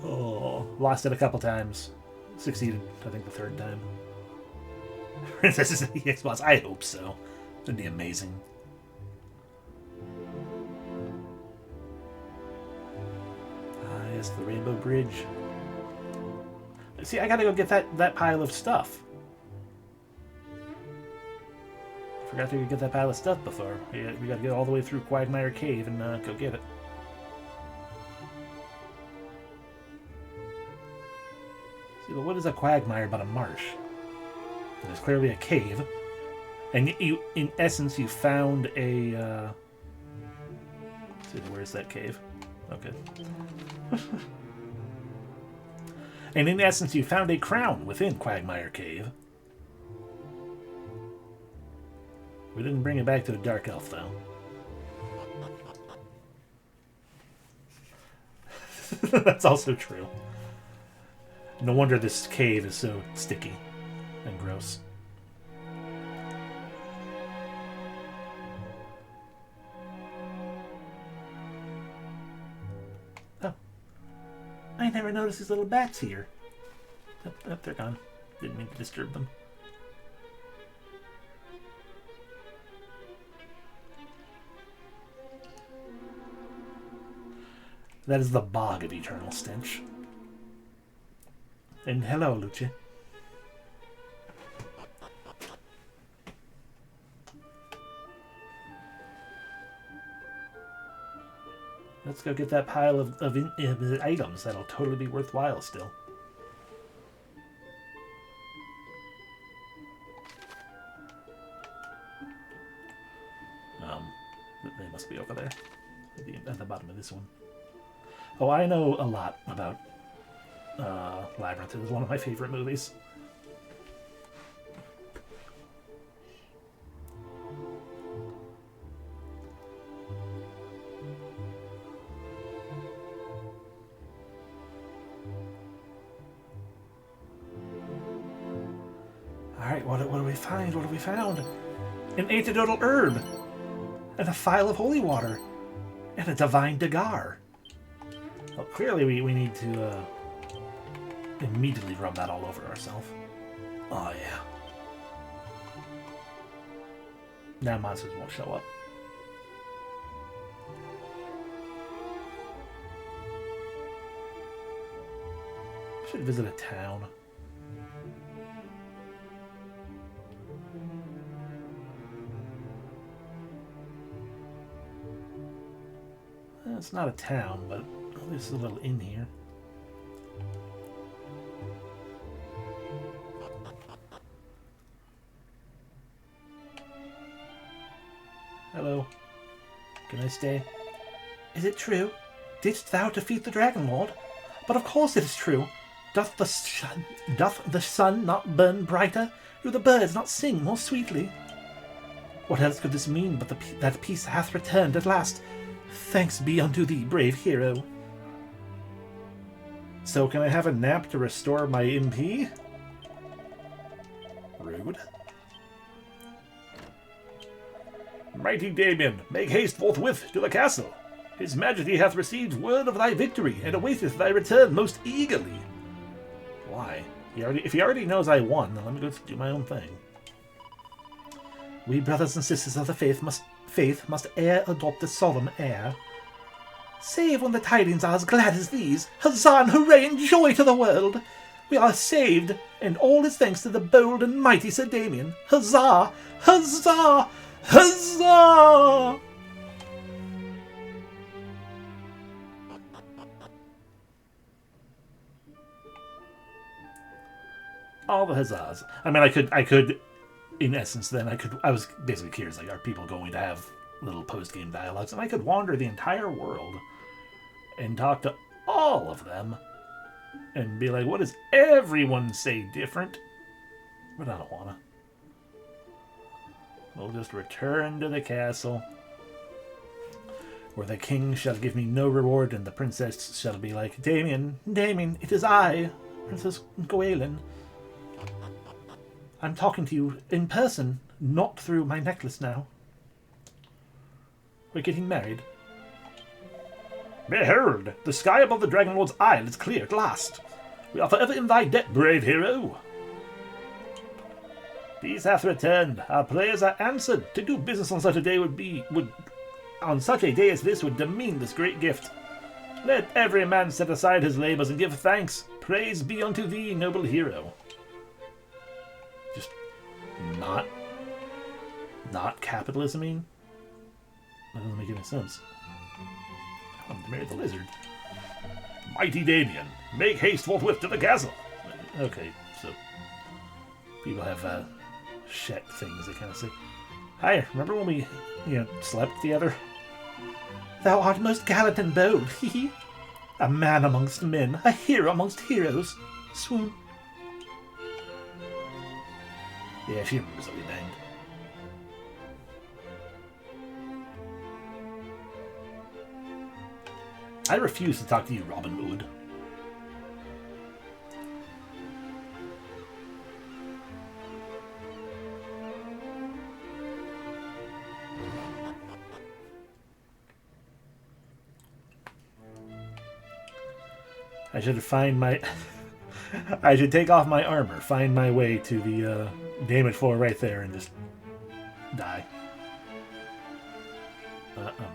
Oh, lost it a couple times. Succeeded, I think, the third time. Princess is the EX boss. I hope so. That'd be amazing. Ah, yes, the Rainbow Bridge. See, I gotta go get that pile of stuff. Forgot to get that pile of stuff before. We gotta get all the way through Quagmire Cave and go get it. See, but what is a quagmire but a marsh? There's clearly a cave. And you, in essence, you found a... Let's see, where's that cave? Okay. And in essence, you found a crown within Quagmire Cave. We didn't bring it back to the Dark Elf, though. That's also true. No wonder this cave is so sticky and gross. Oh. I never noticed these little bats here. Oh, they're gone. Didn't mean to disturb them. That is the Bog of Eternal Stench. And hello, Lucia. Let's go get that pile of items. That'll totally be worthwhile still. They must be over there. At the bottom of this one. Oh, I know a lot about Labyrinth. It was one of my favorite movies. Alright, what do we find? What have we found? An antidotal herb! And a phial of holy water! And a divine dagar! Well, clearly we need to immediately rub that all over ourselves. Oh yeah. Now monsters won't show up. Should visit a town. It's not a town, but there's a little inn here. Hello. Can I stay? Is it true? Didst thou defeat the Dragon Lord? But of course it is true. Doth the sun not burn brighter? Do the birds not sing more sweetly? What else could this mean but that peace hath returned at last? Thanks be unto thee, brave hero. So can I have a nap to restore my MP? Rude. Mighty Damien, make haste forthwith to the castle. His Majesty hath received word of thy victory, and awaiteth thy return most eagerly. Why? If he already knows I won, then let me go do my own thing. We brothers and sisters of the faith must e'er adopt a solemn air. Save when the tidings are as glad as these. Huzzah and hooray and joy to the world! We are saved, and all is thanks to the bold and mighty Sir Damien. Huzzah! Huzzah! Huzzah! All the huzzahs. I mean, I could, in essence, then I was basically curious, like, are people going to have little post-game dialogues? And I could wander the entire world and talk to all of them and be like, what does everyone say different? But I don't wanna. We'll just return to the castle, where the king shall give me no reward, and the princess shall be like, Damien, Damien, it is I, Princess Gamien. I'm talking to you in person, not through my necklace now. We're getting married. Behold, the sky above the Dragon Lord's Isle is clear at last. We are forever in thy debt, brave hero. Peace hath returned. Our prayers are answered. To do business on such a day on such a day as this would demean this great gift. Let every man set aside his labors and give thanks. Praise be unto thee, noble hero. Just not capitalism-ing? That doesn't make any sense. I want to marry the lizard. Mighty Damien, make haste forthwith to the castle. Okay, so people have shet things they kind of say. Hi, remember when we, slept together? Thou art most gallant and bold, hee. A man amongst men, a hero amongst heroes. Swoon. Yeah, she remembers that we banged. I refuse to talk to you, Robin Hood. I should find my... I should take off my armor, find my way to the damage floor right there, and just die. I don't know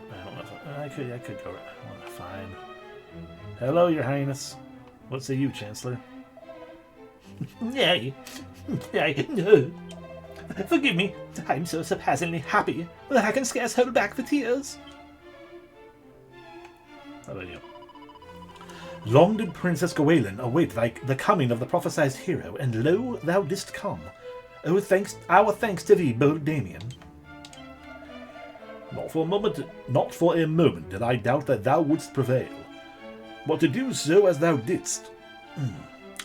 if I could go. Fine. Hello, Your Highness. What say you, Chancellor? Nay. No. Forgive me. I'm so surpassingly happy that I can scarce hold back the tears. How about you? Long did Princess Gamien await the coming of the prophesied hero, and lo, thou didst come. Our thanks to thee, bold Damien. Not for a moment did I doubt that thou wouldst prevail, but to do so as thou didst.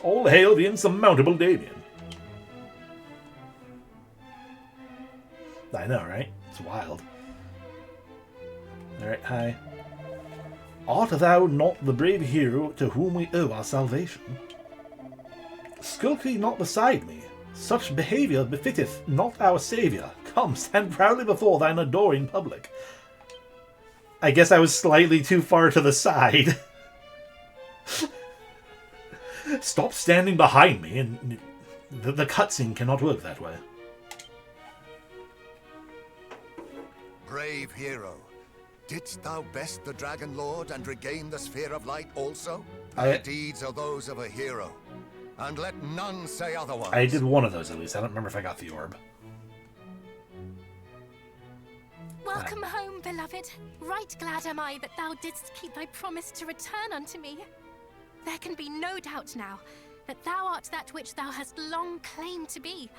All hail the insurmountable Damien. I know, right? It's wild. Alright, hi. Art thou not the brave hero to whom we owe our salvation? Skulk thee not beside me. Such behaviour befitteth not our saviour. Come, stand proudly before thine adoring public. I guess I was slightly too far to the side. Stop standing behind me, and the cutscene cannot work that way. Brave hero, didst thou best the Dragon Lord and regain the Sphere of Light also? Thy deeds are those of a hero, and let none say otherwise. I did one of those at least. I don't remember if I got the orb. Welcome home, beloved. Right glad am I that thou didst keep thy promise to return unto me. There can be no doubt now that thou art that which thou hast long claimed to be,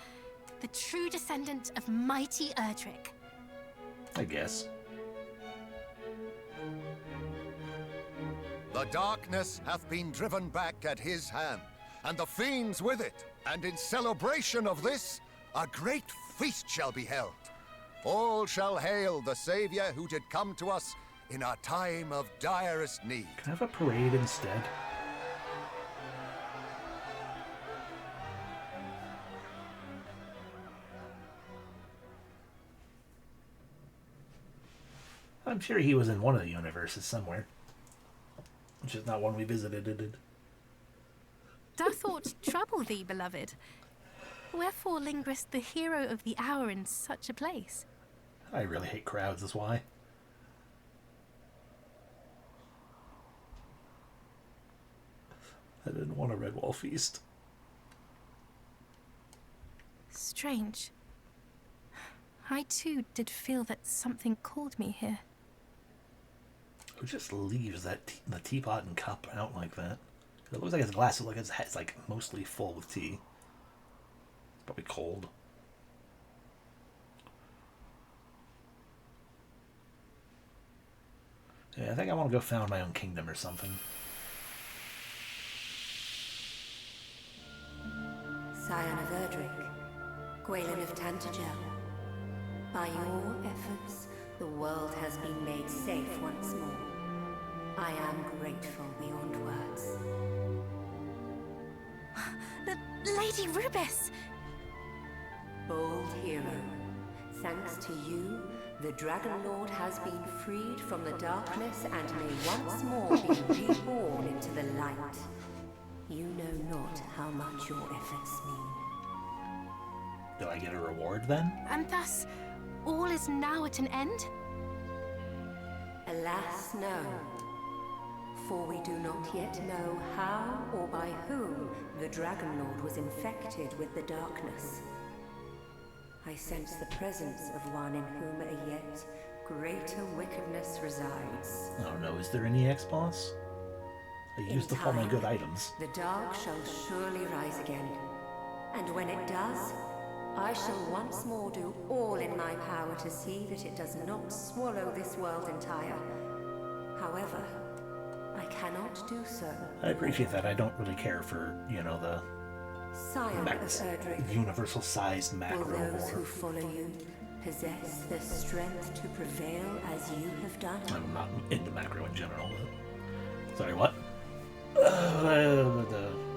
the true descendant of mighty Erdrick. I guess. The darkness hath been driven back at his hand, and the fiends with it. And in celebration of this, a great feast shall be held. All shall hail the Savior who did come to us in our time of direst need. Can I have a parade instead? I'm sure he was in one of the universes somewhere. Which is not one we visited. Doth aught trouble thee, beloved? Wherefore lingerest the hero of the hour in such a place? I really hate crowds, is why. I didn't want a red wall feast. Strange. I too did feel that something called me here. Who just leaves the teapot and cup out like that? It looks like his glass is like it's like mostly full with tea. It's probably cold. Yeah, I think I want to go found my own kingdom or something. Scion of Erdrick, Gwalen of Tantagel. By your efforts, the world has been made safe once more. I am grateful beyond words. Lady Rubis! Bold hero, thanks to you, the Dragon Lord has been freed from the darkness and may once more be reborn into the light. You know not how much your efforts mean. Do I get a reward then? And thus, all is now at an end? Alas, no. For we do not yet know how or by whom the Dragon Lord was infected with the darkness. I sense the presence of one in whom a yet greater wickedness resides. Oh no, is there any X-Boss? I used up all my good items. The dark shall surely rise again. And when it does, I shall once more do all in my power to see that it does not swallow this world entire. However, I cannot do so. I appreciate that. I don't really care for, you know, the Scion of Erdrick, universal-sized macro will those who war. follow you possess the strength to prevail as you have done? I'm not into macro in general. But... Sorry, what?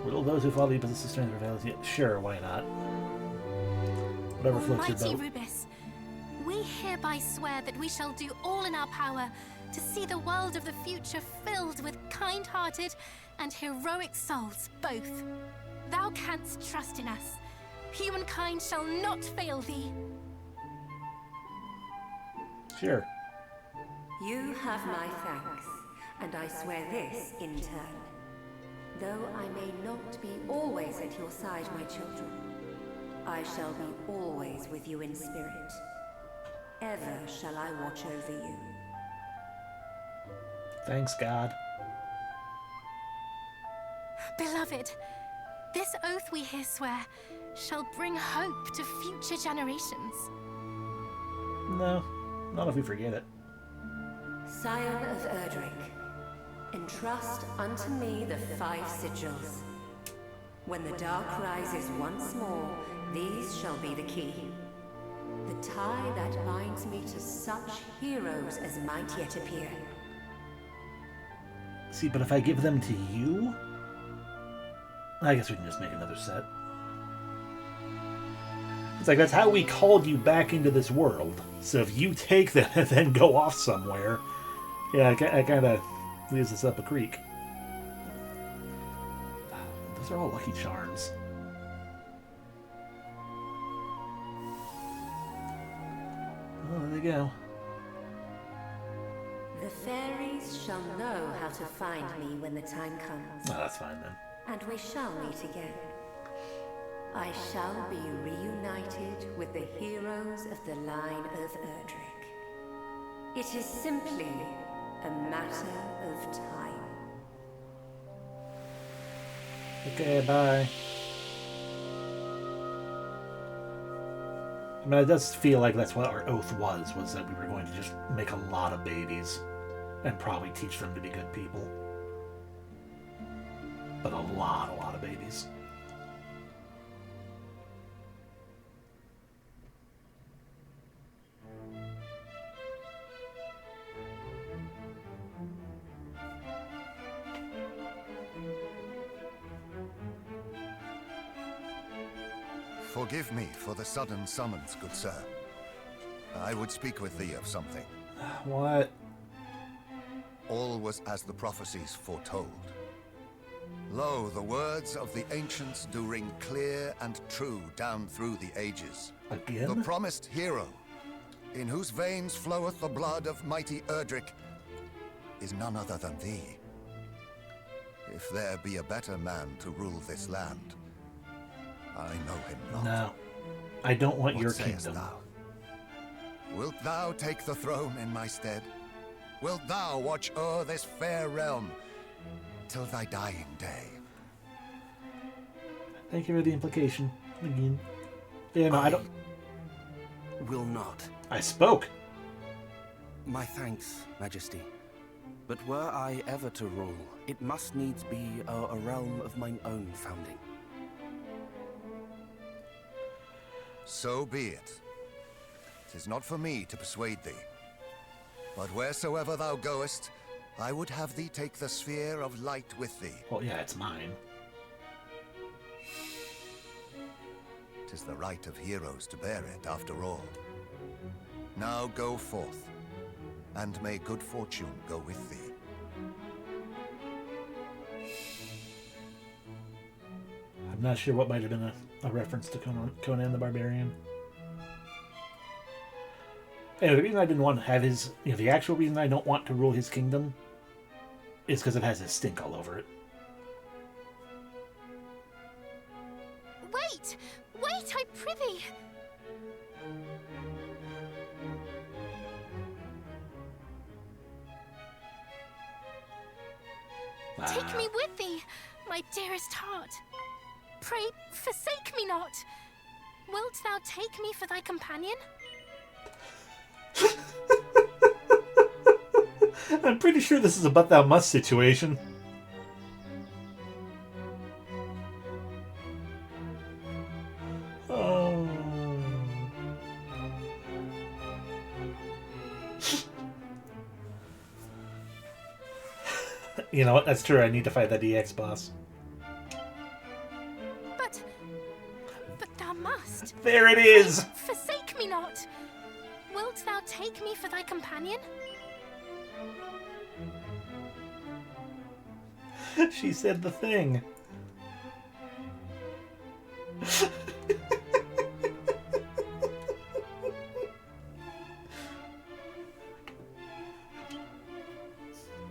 Will those who follow you possess the strength to prevail as you... Sure, why not? Whatever floats your Mighty boat. Rubis, we hereby swear that we shall do all in our power to see the world of the future filled with kind-hearted and heroic souls both. Thou canst trust in us. Humankind shall not fail thee. Sure. You have my thanks, and I swear this in turn. Though I may not be always at your side, my children, I shall be always with you in spirit. Ever shall I watch over you. Thanks, God. Beloved, this oath we here swear shall bring hope to future generations. No, not if we forget it. Scion of Erdrick, entrust unto me the 5 sigils. When the dark rises once more, these shall be the key. The tie that binds me to such heroes as might yet appear. See, but if I give them to you... I guess we can just make another set. It's like, that's how we called you back into this world. So if you take them and then go off somewhere... Yeah, I kind of leaves us up a creek. Those are all lucky charms. Oh, there they go. The fairies shall know how to find me when the time comes. Oh, that's fine then. And we shall meet again. I shall be reunited with the heroes of the line of Erdrick. It is simply a matter of time. Okay, bye. I mean, it does feel like that's what our oath was that we were going to just make a lot of babies and probably teach them to be good people. But a lot of babies. Forgive me for the sudden summons, good sir. I would speak with thee of something. What? All was as the prophecies foretold. Lo, the words of the ancients do ring clear and true down through the ages. Again? The promised hero, in whose veins floweth the blood of mighty Erdrick, is none other than thee. If there be a better man to rule this land, I know him not. No. I don't want What your sayest kingdom. thou? Wilt thou take the throne in my stead? Wilt thou watch o'er this fair realm till thy dying day? Thank you for the implication. Again. Yeah, no, I don't... Will not. I spoke! My thanks, Majesty. But were I ever to rule, it must needs be a realm of mine own founding. So be it. 'Tis not for me to persuade thee. But wheresoever thou goest, I would have thee take the sphere of light with thee. Well, yeah, it's mine. 'Tis the right of heroes to bear it, after all. Now go forth, and may good fortune go with thee. I'm not sure what might have been a reference to Conan the Barbarian. Anyway, the reason I didn't want to have his... the actual reason I don't want to rule his kingdom is because it has his stink all over it. Wait! Wait, I prithee! Take me with thee, my dearest heart. Pray, forsake me not. Wilt thou take me for thy companion? I'm pretty sure this is a but thou must situation. Oh. You know what? That's true. I need to fight that EX boss. But thou must. There it is! Forsake me not. Wilt thou take me for thy companion? She said the thing.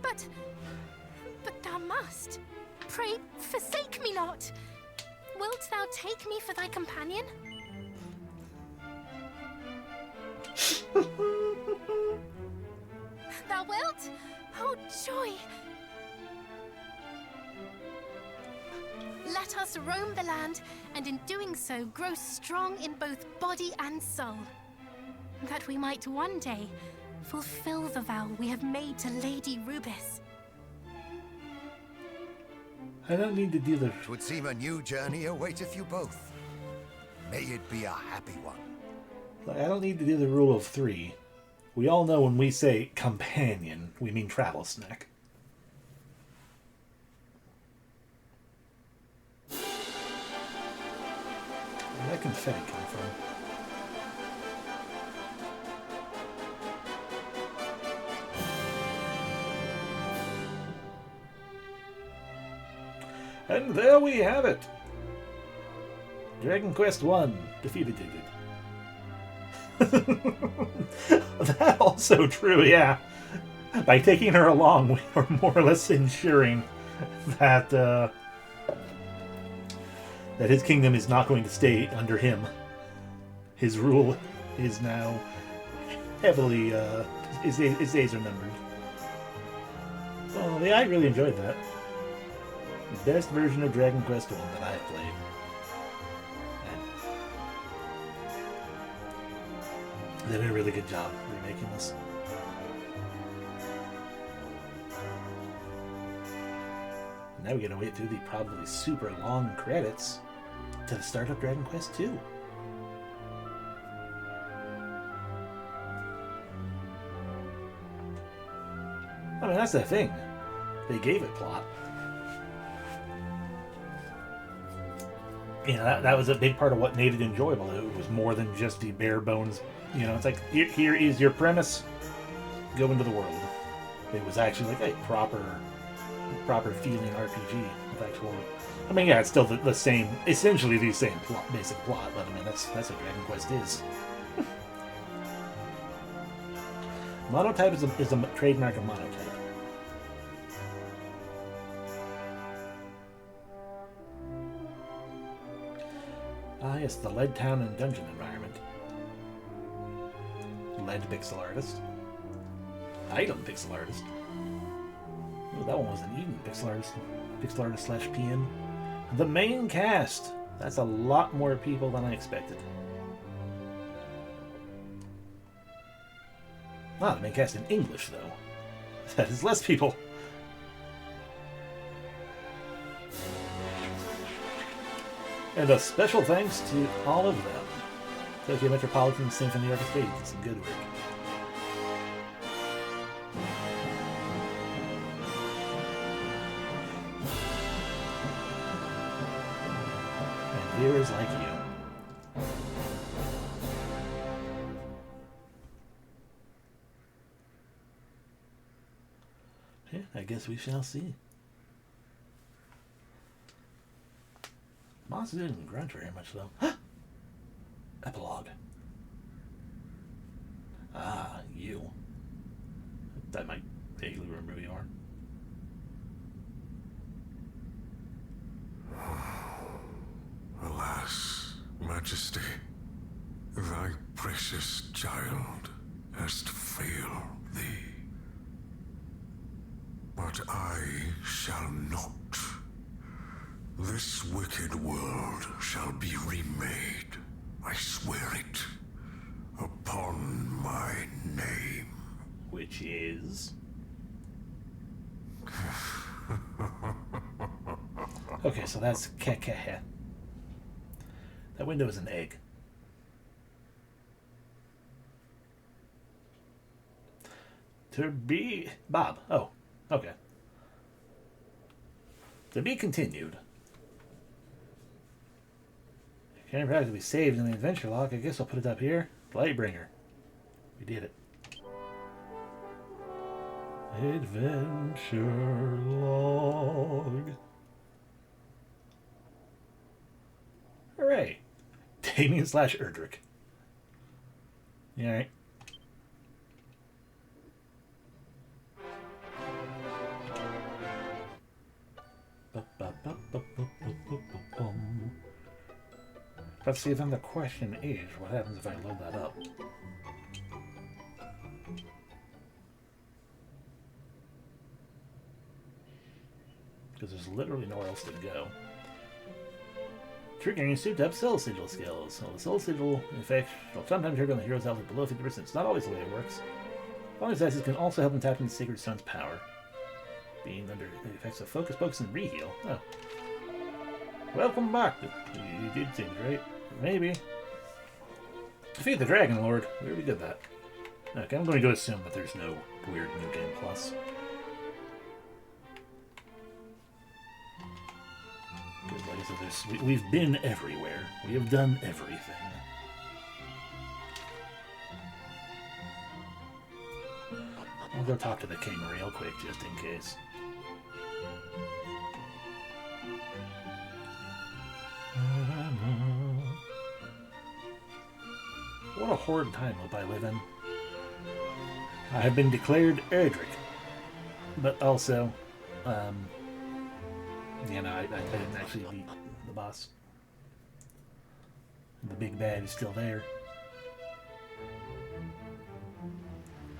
But thou must. Pray, forsake me not. Wilt thou take me for thy companion? Thou wilt? Oh, joy! Let us roam the land, and in doing so grow strong in both body and soul, that we might one day fulfill the vow we have made to Lady Rubis. I don't need to do the... 'Twould seem a new journey awaiteth you both. May it be a happy one. I don't need to do the rule of three. We all know when we say companion, we mean travel snack. Where did that confetti come from? And there we have it! Dragon Quest I defeated it. That also true, yeah. By taking her along, we are more or less ensuring that that his kingdom is not going to stay under him. His rule is now heavily His days are numbered. Oh, yeah, I really enjoyed that. The best version of Dragon Quest 1 that I've played. And they did a really good job remaking this. Now we gotta wait through the probably super long credits to the start of Dragon Quest 2. I mean, that's the thing. They gave it plot. You know, that was a big part of what made it enjoyable. It was more than just the bare bones. You know, it's like, here is your premise. Go into the world. It was actually like a proper feeling RPG with actual. I mean, yeah, it's still the same, essentially the same plot, basic plot. But I mean, that's what Dragon Quest is. Monotype is a trademark of Monotype. Ah, yes, the Lead Town and Dungeon environment. Lead Pixel Artist. Item Pixel Artist. Oh, that one wasn't even Pixel Artist. Pixel Artist / PM. The main cast. That's a lot more people than I expected. Ah, the main cast in English, though. That is less people. And a special thanks to all of them. Tokyo Metropolitan Symphony Orchestra did some good work. And viewers like you. Yeah, I guess we shall see. Moss didn't grunt very much, though. Epilogue. Ah, you. That might vaguely remember who you are. Alas, Majesty, thy precious child hast failed thee. But I shall not. This wicked world shall be remade. I swear it. Upon my name. Which is... Okay, so that's kekehe. That window is an egg. To be... Bob. Oh, okay. To be continued. Can't practically be saved in the adventure log. I guess I'll put it up here. Lightbringer. We did it. Adventure log. Hooray. Damien / Erdrick. You alright? Let's see, then the question is, what happens if I load that up? Because there's literally nowhere else to go. Triggering your souped up soul sigil skills. So the soul sigil effect will sometimes trigger on the hero's health at below 50%. It's not always the way it works. Bonus dice can also help them tap into the Sacred Stone's power. Being under the effects of focus, and reheal. Oh. Welcome back. You did things, right? Maybe. Defeat the Dragon Lord. We already did that. Okay, I'm going to go assume that there's no weird New Game Plus. Because like I said, we've been everywhere. We have done everything. I'll go talk to the king real quick, just in case. What a horrid time hope I live in. I have been declared Erdrick, but also, you know, I didn't actually beat the boss. The big bad is still there.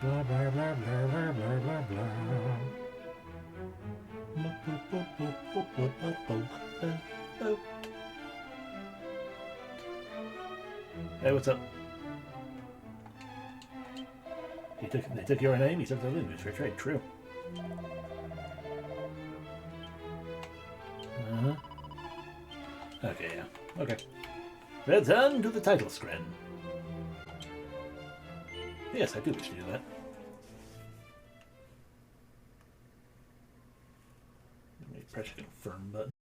Blah blah blah blah blah blah blah blah. Hey, what's up? They took your name, he took the loot. Fair trade, true. Uh-huh. Okay, yeah. Okay. Return to the title screen. Yes, I do wish to do that. Let me press the confirm button.